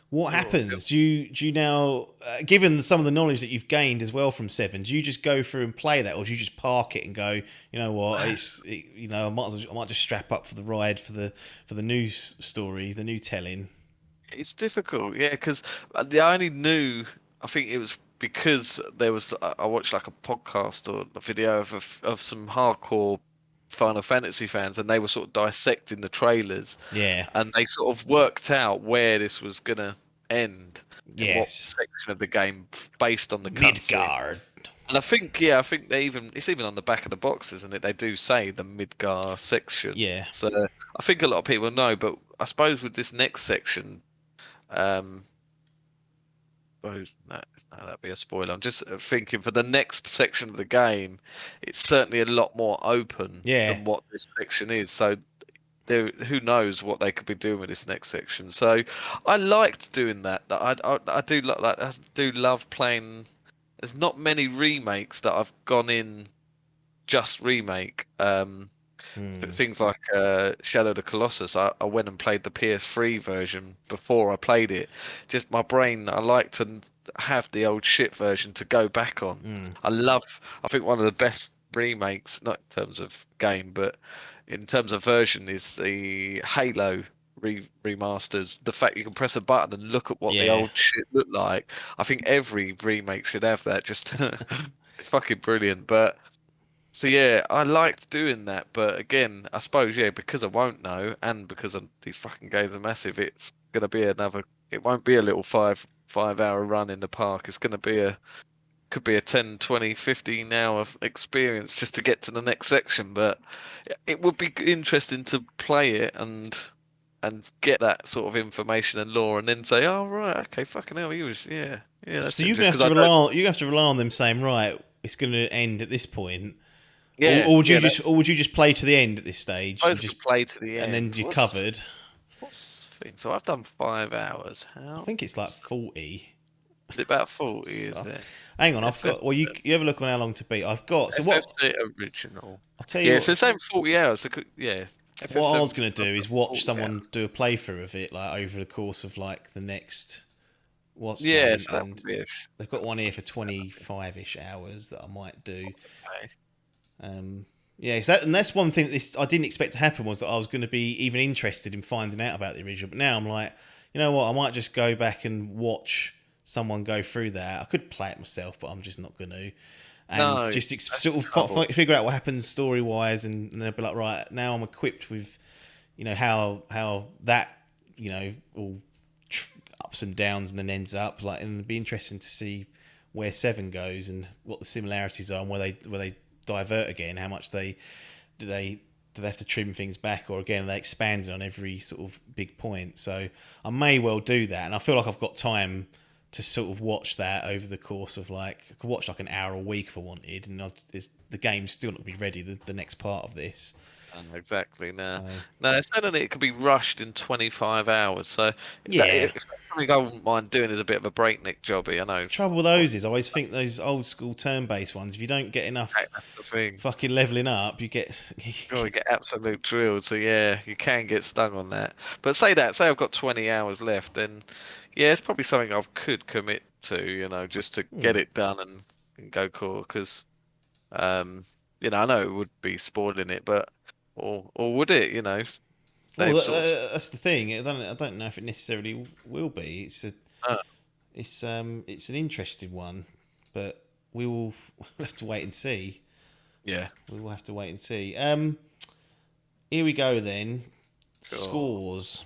What oh, happens? Do you now, given some of the knowledge that you've gained as well from Seven, do you just go through and play that, or do you just park it and go, you know what, I might just strap up for the ride for the new story, the new telling. it's difficult, yeah, because I only knew. I think it was because there was. I watched like a podcast or a video of some hardcore Final Fantasy fans, and they were sort of dissecting the trailers, Yeah. and they sort of worked out where this was gonna end and what Yes. section of the game based on the cutscene. Midgard. And I think they even it's even on the back of the box, isn't it? They do say the Midgar section. Yeah. So I think a lot of people know, but I suppose with this next section, um, suppose no, that'd be a spoiler. I'm just thinking for the next section of the game, it's certainly a lot more open Yeah. than what this section is. So there, who knows what they could be doing with this next section. So I liked doing that. I do like I do love playing. There's not many remakes that I've gone in just remake. Hmm. Things like Shadow of the Colossus, I went and played the PS3 version before I played it. Just my brain, I like to have the old shit version to go back on. Hmm. I think one of the best remakes, not in terms of game, but in terms of version, is the Halo remasters. The fact you can press a button and look at what the Yeah. old shit looked like. I think every remake should have that. Just it's fucking brilliant. But so yeah, I liked doing that, but again, I suppose yeah, because I won't know, and because these fucking games are massive, it's gonna be another it won't be a little 5 hour run in the park. It's going to be a could be a 10, 20, 15 hour experience just to get to the next section. But it would be interesting to play it and get that sort of information and lore, and then say, "Oh right, okay, fucking hell, he was yeah, that's So you're gonna interesting." have to Because I don't, rely on them saying, right, it's going to end at this point, yeah, yeah, that or would you just play to the end at this stage and both just could play to the and then end. you're covered? What's the thing? So I've done 5 hours. I How think it's like 40. is it about 40? Is Oh, it? hang on, I've got. Well, FF7. you have a look on how long to beat. I've got. So what? FF7 original. I'll tell you Yeah, so it's saying 40 hours. So yeah, what I was FF7 going to I've do is done watch 40 someone hours. do a playthrough of it, like over the course of like the next what's Yeah, name, so that and would be a they've got one here for 25ish hours that I might do. okay. Um, yeah, so and that's one thing that this I didn't expect to happen was that I was going to be even interested in finding out about the original. But now I'm like, you know what? I might just go back and watch someone go through that. I could play it myself, but I'm just not going to. And No, just that's sort the of trouble. figure out what happens story wise, and then I'll be like, right now I'm equipped with, how that all ups and downs and then ends up like, and it'd be interesting to see where seven goes and what the similarities are and where they divert again, how much do they do they have to trim things back, or again are they expanding on every sort of big point. So I may well do that, and I feel like I've got time to sort of watch that over the course of like I could watch like an hour a week if I wanted, and the game's still not be ready the next part of this. Exactly. No, So no. It's not that it could be rushed in 25 hours. So yeah, if that's something I wouldn't mind doing is a bit of a breakneck jobby. I know. trouble with those is I always think those old school turn based ones, if you don't get enough That's the thing. fucking leveling up, you get Oh, you get absolute drilled. So yeah, you can get stung on that. But say I've got 20 hours left, then yeah, it's probably something I could commit to. Just to hmm. get it done and go cool. Because I know it would be spoiling it, but or would it? Well, They've sort of. that's the thing. I don't know if it necessarily will be. Uh, It's an interesting one, but we will we'll have to wait and see. yeah. We will have to wait and see. Here we go then. Sure. Scores.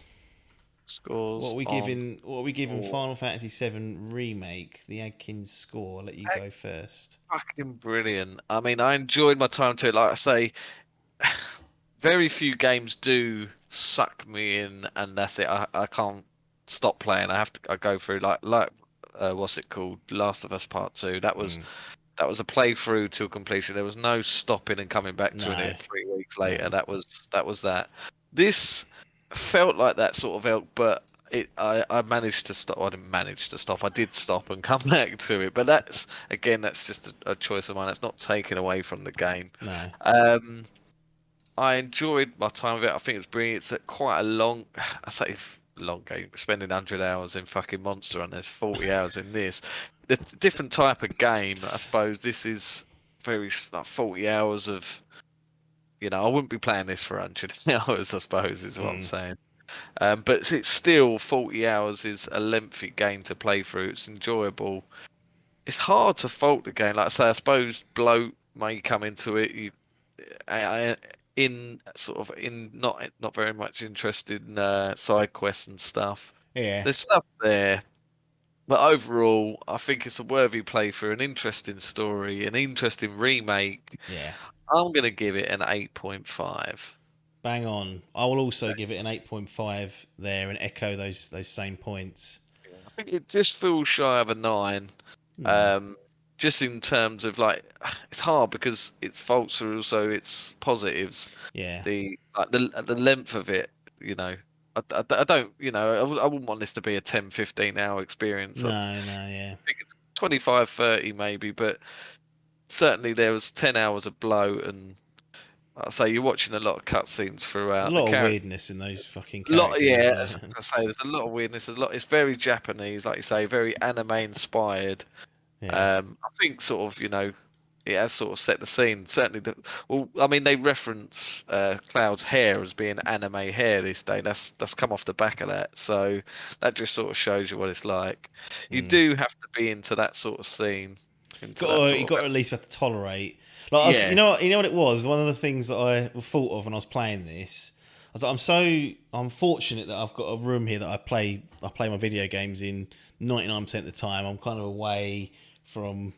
Scores on. What are we giving Oh, Final Fantasy VII Remake? The Adkins score. I'll let you go first. fucking brilliant. I mean, I enjoyed my time to it. Like I say, very few games do suck me in, and that's it. I can't stop playing. I go through what's it called? Last of Us Part Two. Mm. That was a playthrough to completion. There was no stopping and coming back to No, it 3 weeks no. later. That was that. This felt like that sort of ilk, but I managed to stop. I didn't manage to stop. I did stop and come back to it. But that's just a choice of mine. It's not taken away from the game. No. Um, I enjoyed my time with it. I think it's brilliant. It's quite a long, I say long game. Spending 100 hours in fucking Monster and there's 40 hours in this. The different type of game, I suppose. This is very like 40 hours of, I wouldn't be playing this for 100 hours, I suppose, is what I'm Mm. saying. But it's still 40 hours is a lengthy game to play through. It's enjoyable. It's hard to fault the game. Like I say, I suppose bloat may come into it. I in sort of in not very much interested in side quests and stuff. Yeah. There's stuff there, but overall, I think it's a worthy playthrough, an interesting story, an interesting remake. Yeah. I'm gonna give it an 8.5. Bang on. I will also give it an 8.5 there and echo those same points. I think it just feels shy of a 9. Hmm. Um, just in terms of like, it's hard because its faults are also its positives. Yeah. The length of it, you know. I don't, I wouldn't want this to be a 10, 15 hour experience. I No, no, yeah. think it's 25, 30 maybe, but certainly there was 10 hours of blow, and I say you're watching a lot of cutscenes A throughout. The lot of character, weirdness in those fucking lot, characters, yeah, isn't as there? I say, there's a lot of weirdness. It's very Japanese, like you say, very anime inspired. Yeah. I think sort of, it has sort of set the scene. Certainly, well, I mean, they reference Cloud's hair as being anime hair this day. That's come off the back of that, so that just sort of shows you what it's like. You Mm. do have to be into that sort of scene, into that You sort got of to at least have to tolerate. Like yeah, you know what it was. One of the things that I thought of when I was playing this, was like, I'm fortunate that I've got a room here that I play my video games in 99% of the time. I'm kind of away from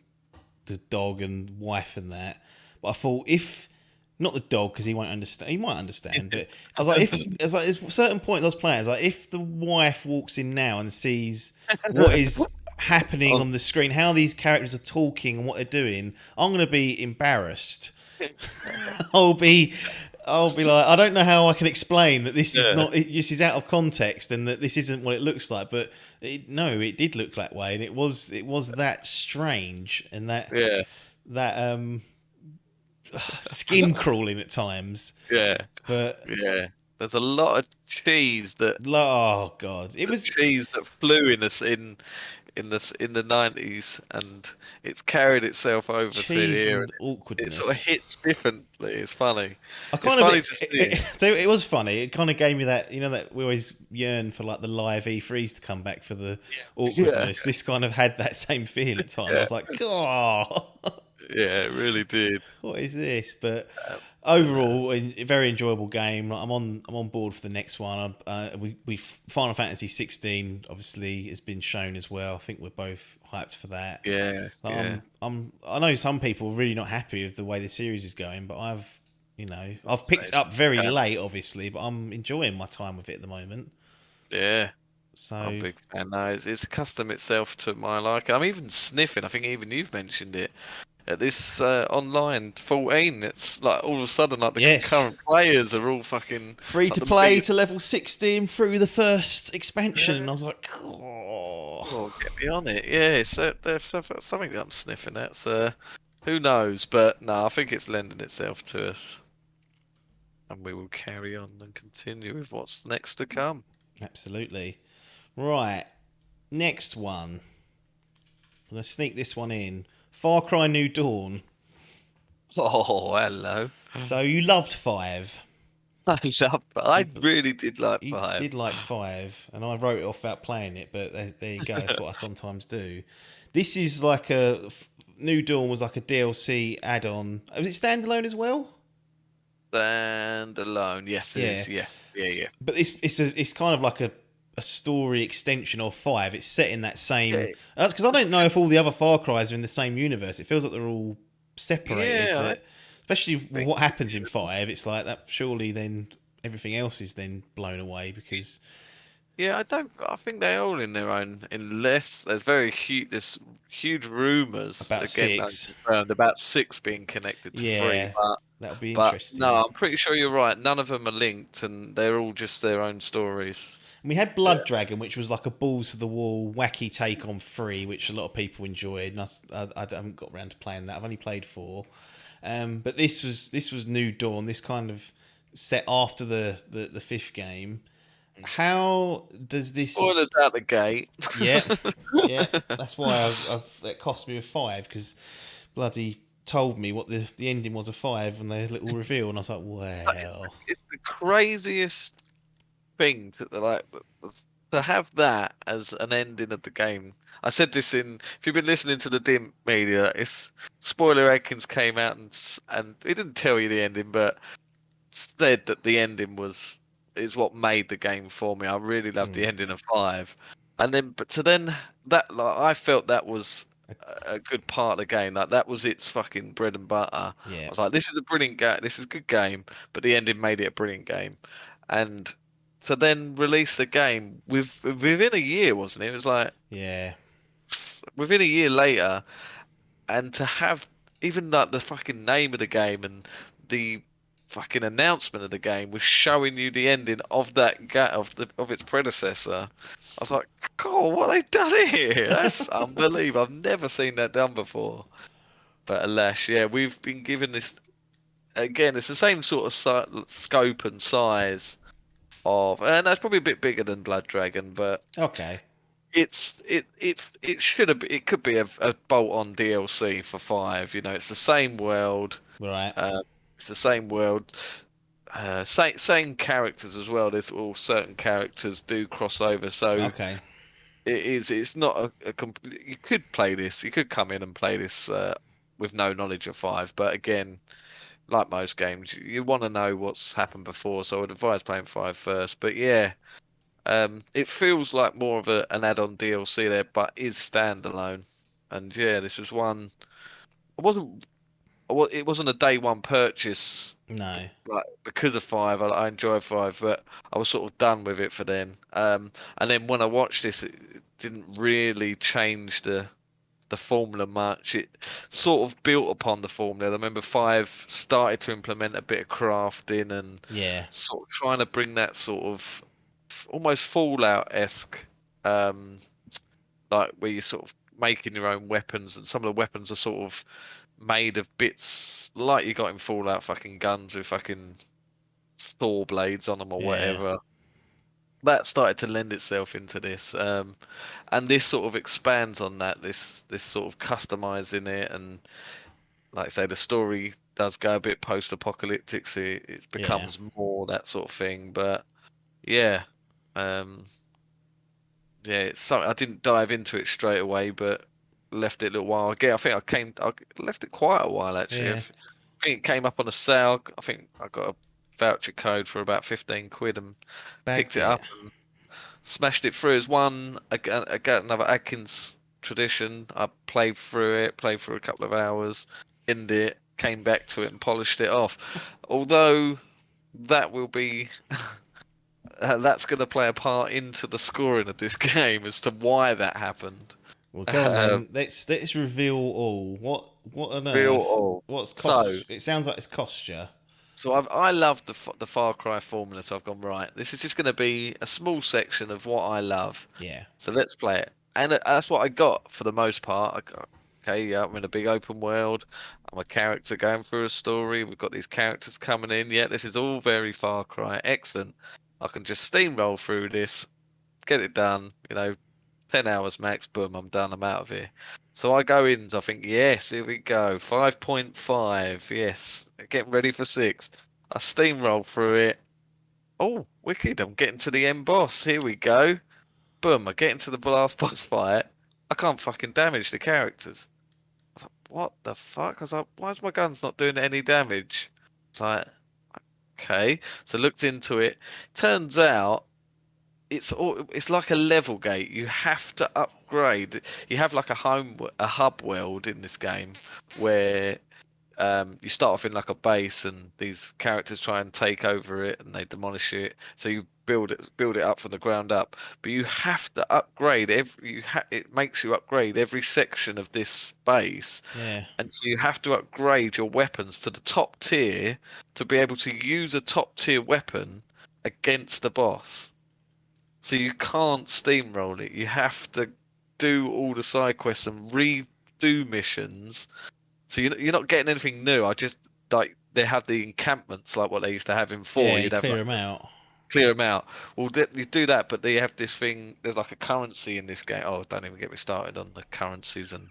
the dog and wife and that. But I thought if not the dog because he won't understand. He might understand, but I was like, there's certain points I was playing. I was like, if the wife walks in now and sees what is happening Oh, on the screen, how these characters are talking and what they're doing, I'm gonna be embarrassed. I'll be. I'll be like, I don't know how I can explain that this is yeah, not, this is out of context and that this isn't what it looks like. But no, it did look that way, and it was that strange and yeah, that skin crawling at times. yeah, But yeah. There's a lot of cheese that oh god, it was cheese that flew in us in the 90s, and it's carried itself over to cheese here, and and it sort of awkwardness. hits differently. It's funny. I It's kind of funny to see. so it was funny. It kind of gave me that, that we always yearn for, like the live E3s to come back for the Yeah, awkwardness. This kind of had that same feel at times. I yeah, was like, oh, yeah. It really did. what is this? But Um, and overall, a very enjoyable game. Like, I'm on board for the next one. We Final Fantasy 16 obviously has been shown as well. I think we're both hyped for that. yeah, Like, yeah. I know some people are really not happy with the way the series is going, but I've picked it It's up very fan. late, obviously, but I'm enjoying my time with it at the moment. Yeah, I'm a So big fan. No, it's accustomed itself to my like. I'm even sniffing. I think even you've mentioned it. At this online 14, it's like all of a sudden like the yes, concurrent players are all fucking free like to the play biggest. to level 16 through the first expansion, and Yeah. I was like, oh, Oh, get me on it. Yeah, it's there's something that I'm sniffing at. So who knows? But no, I think it's lending itself to us, and we will carry on and continue with what's next to come. absolutely. Right, next one. I'm gonna sneak this one in. Far Cry New Dawn. Oh, hello. So you loved five. I really did like You five. did like five, and I wrote it off without playing it. But there you go. That's what I sometimes do. This is like New Dawn was like a DLC add-on. Was it standalone as well? Stand alone. Yes, it Yeah, is. Yes. Yeah, yeah. but it's kind of like a story extension of five. It's set in that Yeah, same. That's because I it's don't know if all the other Far Cries are in the same universe. It feels like they're all separated. yeah, I But especially with think what it happens in should. five, it's like that. Surely then everything else is then blown away because Yeah, I don't. I think they're all in their own. Unless there's very huge, there's huge rumors about again six. unconfirmed about six being connected to three. Yeah, that would be But no, interesting. I'm pretty sure you're right. None of them are linked, and they're all just their own stories. And we had Yeah, Blood Dragon, which was like a balls to the wall, wacky take on three, which a lot of people enjoyed. And I haven't got around to playing that. I've only played four. But this was New Dawn. This kind of set after the fifth game. How does this? spoilers out the gate. Yeah, yeah. That's why it cost me a five because bloody told me what the ending was of five and their little reveal, and I was like, well, It's the craziest thing to have that as an ending of the game. I said this in if you've been listening to the Dimp media, it's spoiler Adkins came out and he didn't tell you the ending, but said that the ending is what made the game for me. I really loved the ending of five, and then but to then that like I felt that was a good part of the game. Like that was its fucking bread and butter. I yeah, was like, this is a brilliant game. This is a good game, but the ending made it a brilliant game, and to then release the game within a year, wasn't it? It was like yeah, within a year later, and to have even like the fucking name of the game and the fucking announcement of the game was showing you the ending of of its predecessor. I was like, God, what have they done here? That's unbelievable. I've never seen that done before. But alas, yeah, we've been given this again. It's the same sort of scope and size of, and that's probably a bit bigger than Blood Dragon, but okay, it should have it could be a bolt-on DLC for five. You know, it's the same world. right, Uh, it's the same world. Same characters as well. There's all certain characters do cross over, so okay, it is. It's not a complete. You could play this. You could come in and play this with no knowledge of five, but again, like most games, you want to know what's happened before. So I'd advise playing 5 first. But yeah, it feels like more of an add-on DLC there, but is standalone. And yeah, this was one. I wasn't. Well, it wasn't a day one purchase, No. like because of 5. I enjoy 5, but I was sort of done with it for then. And then when I watched this, it didn't really change the formula much. It sort of built upon the formula. I remember 5 started to implement a bit of crafting and Yeah. sort of trying to bring that sort of almost Fallout-esque, um, like where you're sort of making your own weapons, and some of the weapons are sort of made of bits like you got in Fallout, fucking guns with fucking saw blades on them or Yeah. whatever. That started to lend itself into this, and this sort of expands on that. This sort of customizing it, and like I say, the story does go a bit post-apocalyptic, so it Yeah. becomes more that sort of thing. But yeah, um, yeah, it's something I didn't dive into it straight away, but left it a little while. Again, I left it quite a while actually. Yeah. I think it came up on a sale. I think I got a voucher code for about 15 quid and picked Bagged it it. up and smashed it through. As one, I got another Adkins tradition. I played through it, played for a couple of hours, ended it, came back to it and polished it off. Although that will be that's going to play a part into the scoring of this game as to why that happened. Well, go on Uh, then. Let's reveal all. What on Real earth? or What's so. cost? It sounds like it's cost you. So I love the Far Cry formula. So I've gone right. This is just going to be a small section of what I love. Yeah. So let's play it, and that's what I got for the most part. I got, okay, yeah, I'm in a big open world. I'm a character going through a story. We've got these characters coming in. Yeah, this is all very Far Cry. Excellent. I can just steamroll through this, get it done. 10 hours max, boom, I'm done, I'm out of here. So I go in, I think, yes, here we go. 5.5, yes, getting ready for 6. I steamroll through it. Oh, wicked, I'm getting to the end boss. Here we go. Boom, I get into the last boss fight. I can't fucking damage the characters. I was like, what the fuck? I was like, why is my guns not doing any damage? It's like, okay. So looked into it. Turns out it's like a level gate. You have to upgrade. You have like a hub world in this game where you start off in like a base, and these characters try and take over it, and they demolish it. So you build it up from the ground up. But you have to upgrade it makes you upgrade every section of this base, Yeah. and so you have to upgrade your weapons to the top tier to be able to use a top tier weapon against the boss. So you can't steamroll it. You have to do all the side quests and redo missions. So you're not getting anything new. I just like they have the encampments like what they used to have in Yeah. four. You You'd have clear like them out. clear them out. Well, you do that, but they have this thing. There's like a currency in this game. Oh, don't even get me started on the currencies and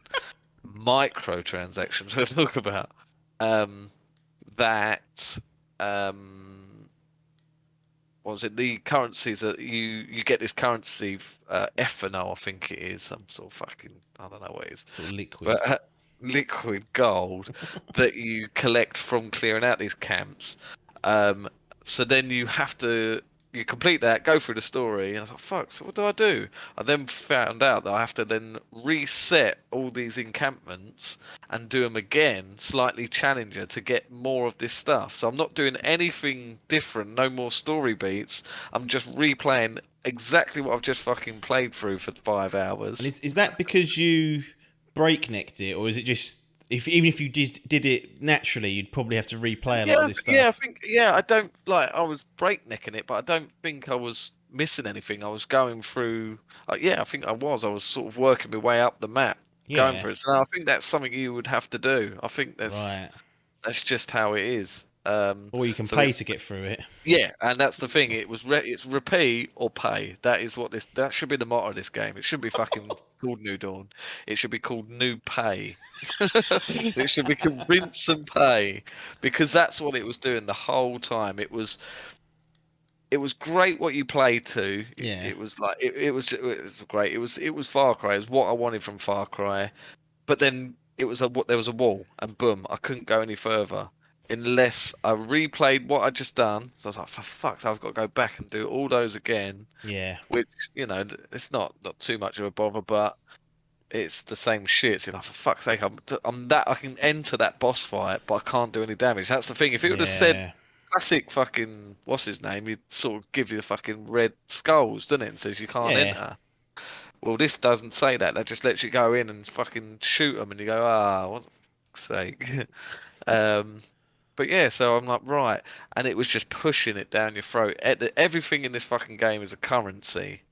microtransactions we'll talk about. Um, that what was it? The currencies that you get this currency, ethanol, I think it is. Some sort of fucking I don't know what it is, Sort of liquid. but liquid gold that you collect from clearing out these camps. Um, so then you complete that, go through the story, and I was like, fuck, so what do I do? I then found out that I have to then reset all these encampments and do them again, slightly challenger, to get more of this stuff. So I'm not doing anything different, no more story beats. I'm just replaying exactly what I've just fucking played through for 5 hours. And is that because you breaknecked it, or is it just if even if you did it naturally, you'd probably have to replay a lot of Yeah, this yeah, I stuff? think I don't like I was breaknecking it, but I don't think I was missing anything. I was going through yeah, I think I was. I was sort of working my way up the map, going Yeah. through it. So I think that's something you would have to do. I think Right. that's just how it is. Or you can So pay to get through it. yeah, and that's the thing. It's repeat or pay. That is what that should be the motto of this game. It shouldn't be fucking called New Dawn. It should be called New Pay. It should be called Rinse and Pay, because that's what it was doing the whole time. It was great what you played to. Yeah. It was like it was great. It was Far Cry. It was what I wanted from Far Cry. But then there was a wall, and boom, I couldn't go any further. unless I replayed what I just done. So I was like, for fuck's sake, I've got to go back and do all those again. Yeah. Which, it's not too much of a bother, but it's the same shit. So you're like, for fuck's sake, I'm that I can enter that boss fight, but I can't do any damage. That's the thing. If it would have said Yeah. classic fucking what's his name, you'd sort of give you the fucking red skulls, doesn't it? And says you can't Yeah. enter. Well, this doesn't say that. That just lets you go in and fucking shoot them, and you go, what the fuck's sake. um, but yeah, so I'm like, right, and it was just pushing it down your throat. Everything in this fucking game is a currency.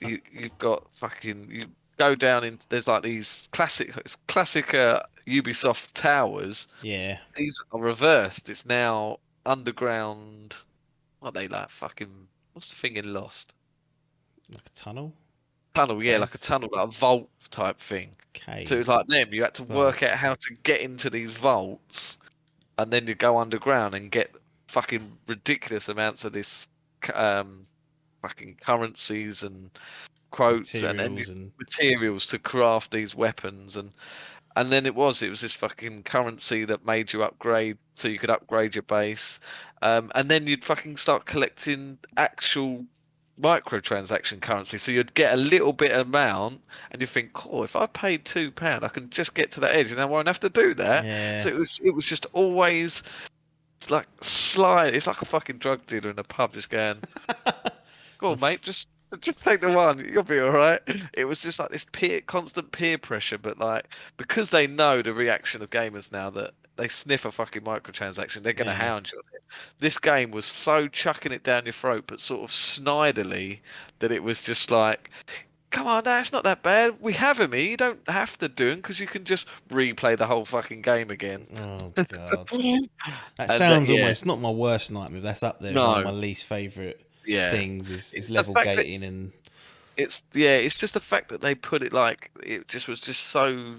You've got fucking you go down in. There's like these classic Ubisoft towers. Yeah. These are reversed. It's now underground. What are they like? Fucking what's the thing in Lost? Like a tunnel Tunnel, yeah, like a base. tunnel, like a vault type thing. So Cave. like them, you had to Vault. work out how to get into these vaults, and then you go underground and get fucking ridiculous amounts of this um fucking currencies and quotes and Materials and materials to craft these weapons and then it was this fucking currency that made you upgrade so you could upgrade your base. And then you'd fucking start collecting actual microtransaction currency. So you'd get a little bit amount and you think, cool, if I paid £2, I can just get to that edge and I won't have to do that. So yeah. it was just always like slide. It's like a fucking drug dealer in a pub just going, go on, mate, just take the one. You'll be all right. It was just like this constant peer pressure, but like because they know the reaction of gamers now that they sniff a fucking microtransaction, they're gonna Yeah. hound you on it. This game was so chucking it down your throat, but sort of snidely that it was just like, come on, now it's not that bad. We have him here. You don't have to do him because you can just replay the whole fucking game again. Oh god. That And sounds yeah, almost not my worst nightmare. That's up there as one of no, my least favourite yeah. things is It's the level fact that gating and it's just the fact that they put it like it just was just so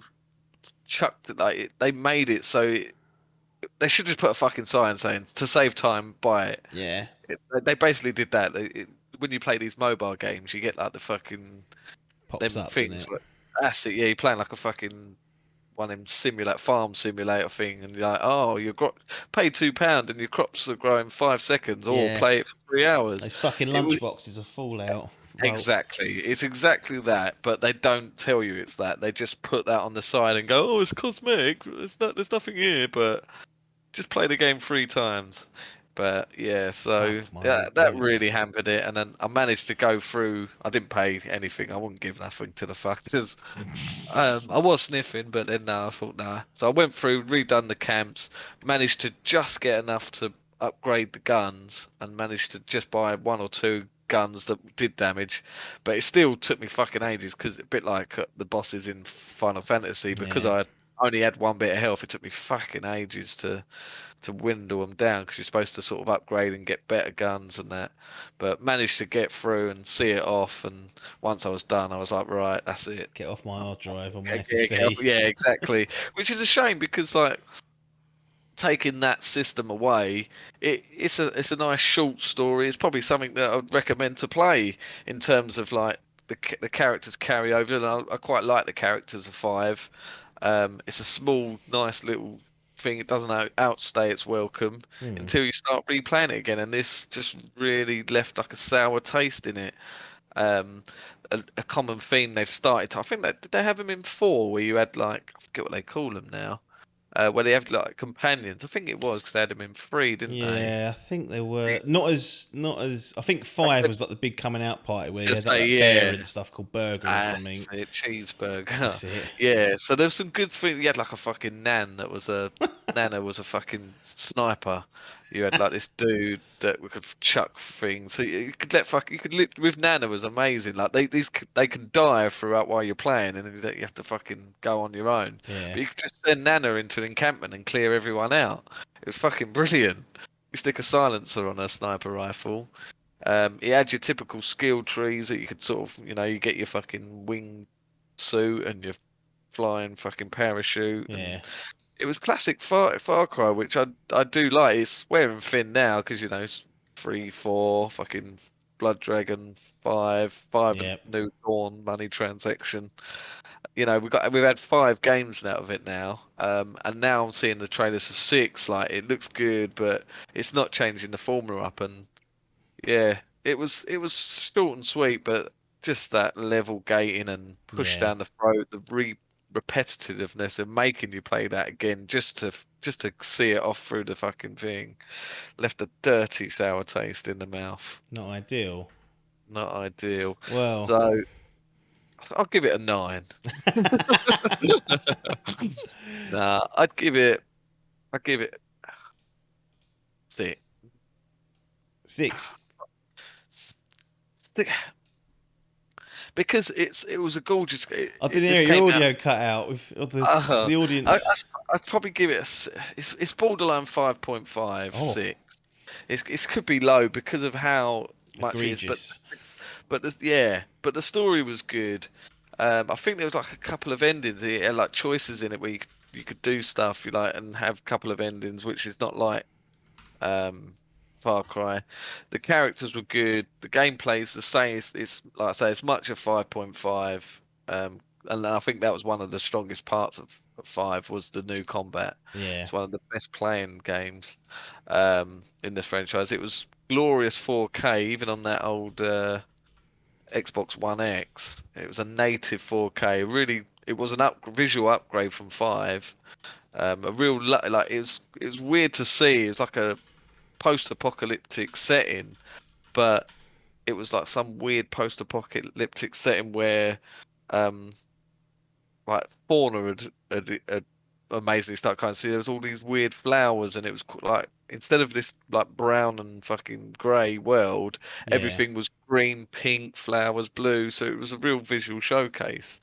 chucked it like they made it so they should just put a fucking sign saying to save time buy it. yeah. They basically did that. When you play these mobile games, you get like the fucking Pops them up, doesn't things. it? That's it. Yeah, you're playing like a fucking one of them farm simulator thing, and you're like, oh, pay £2 and your crops are growing 5 seconds, or Yeah. play it for 3 hours. Those fucking It was lunchboxes are Fallout. Well, exactly. It's exactly that, but they don't tell you it's that. They just put that on the side and go, "Oh, it's cosmetic. There's nothing here, but just play the game 3 times." But yeah, so fuck my yeah, old that boots. really hampered it. And then I managed to go through. I didn't pay anything. I wouldn't give nothing to the fuckers. I was sniffing, but then no, I thought nah. So I went through, redone the camps, managed to just get enough to upgrade the guns, and managed to just buy one or two guns that did damage. But it still took me fucking ages because a bit like the bosses in Final Fantasy, because Yeah. I only had one bit of health, it took me fucking ages to dwindle them down because you're supposed to sort of upgrade and get better guns and that. But managed to get through and see it off. And once I was done, I was like, right, that's it. Get off my hard drive on my Yeah, yeah, SSD. yeah, exactly. Which is a shame because like taking that system away, it's a nice short story. It's probably something that I'd recommend to play in terms of like the characters carry over, and I quite like the characters of five. It's a small, nice little thing. It doesn't outstay its welcome Hmm. until you start replaying it again, and this just really left like a sour taste in it. Um, a common theme they've started. I think that did they have them in four, where you had like I forget what they call them now, where they have like companions. I think it was because they had them in three, didn't they? Yeah, I think they were not as. I think five was like the big coming out party where you To had like say that bear yeah. and stuff called Burger or That's something. it, cheeseburger. That's it. Yeah, so there's some good things. You had like a fucking Nana was a fucking sniper. You had like this dude that could chuck things. So you could with Nana was amazing. Like they can die throughout while you're playing, and then you have to fucking go on your own. Yeah, But you could just send Nana into an encampment and clear everyone out. It was fucking brilliant. You stick a silencer on a sniper rifle. It had your typical skill trees that you could sort of, you get your fucking wing suit and your flying fucking parachute, and yeah, it was classic Far Cry, which I do like. It's wearing thin now because it's 3, 4, fucking Blood Dragon, 5, 5 and yeah. New Dawn money transaction. we've had 5 games out of it now, and now I'm seeing the trailers for 6. Like it looks good, but it's not changing the formula up. And yeah, it was short and sweet, but just that level gating and push Yeah. down the throat, the repetitiveness of making you play that again just to see it off through the fucking thing left a dirty sour taste in the mouth. Not ideal. Not ideal. Well, So I'll give it a 9. Nah, I'd give it 6. 6. Six. Because it was a gorgeous. I didn't This hear your came out. audio cut out of Uh, the I, audience. I, I'd probably give it it's borderline 5.5, Oh, 6. It could be low because of how much it is, but egregious. but the story was good. I think there was like a couple of endings, it had like choices in it where you could do stuff you like and have a couple of endings, which is not like um, Far Cry. The characters were good. The gameplay is the same. It's like I say, it's much of 5.5. And I think that was one of the strongest parts of 5 was the new combat. Yeah. It's one of the best playing games in the franchise. It was glorious 4K, even on that old Xbox One X. It was a native 4K. Really, it was an visual upgrade from 5. A real like it was weird to see. It's like a post-apocalyptic setting, but it was like some weird post-apocalyptic setting where um like fauna had amazingly started kind of see there was all these weird flowers, and it was like instead of this like brown and fucking grey world, Yeah. everything was green, pink, flowers, blue, so it was a real visual showcase.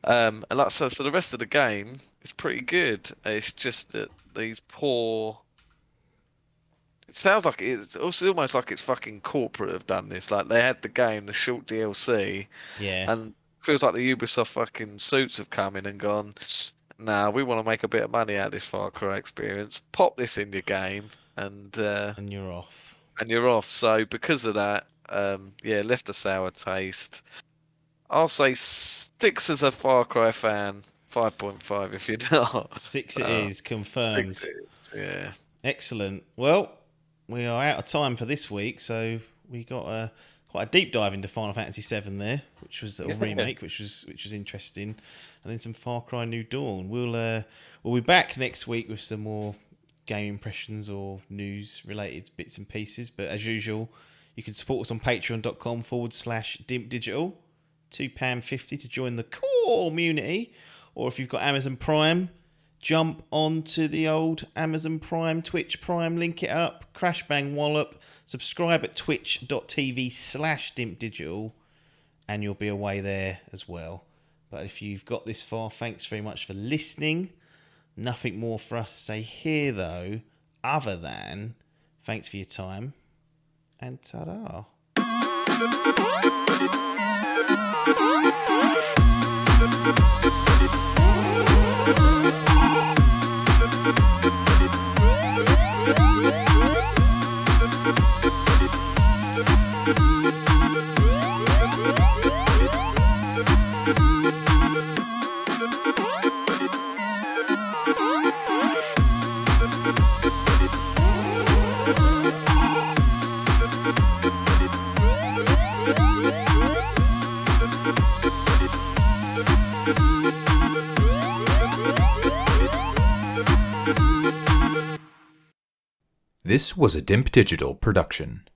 And like so the rest of the game is pretty good. It's just that these poor. It sounds like it's also almost like it's fucking corporate have done this. Like they had the game, the short DLC, Yeah. and feels like the Ubisoft fucking suits have come in and gone. Nah, we want to make a bit of money out of this Far Cry experience. Pop this in your game, And you're off. and you're off. So because of that, yeah, left a sour taste. I'll say 6 as a Far Cry fan, 5.5 if you're not. 6 it So is, 6 confirmed. is, yeah. Excellent. Well, we are out of time for this week, so we got quite a deep dive into Final Fantasy VII there, which was a remake, which was interesting, and then some Far Cry New Dawn. We'll be back next week with some more game impressions or news related bits and pieces. But as usual, you can support us on patreon.com/Dimp Digital. £2.50 to join the core community, or if you've got Amazon Prime, jump onto the old Amazon Prime, Twitch Prime, link it up, crash bang wallop, subscribe at twitch.tv/Dimp Digital, and you'll be away there as well. But if you've got this far, thanks very much for listening. Nothing more for us to say here, though, other than thanks for your time and ta-da. This was a Dimp Digital production.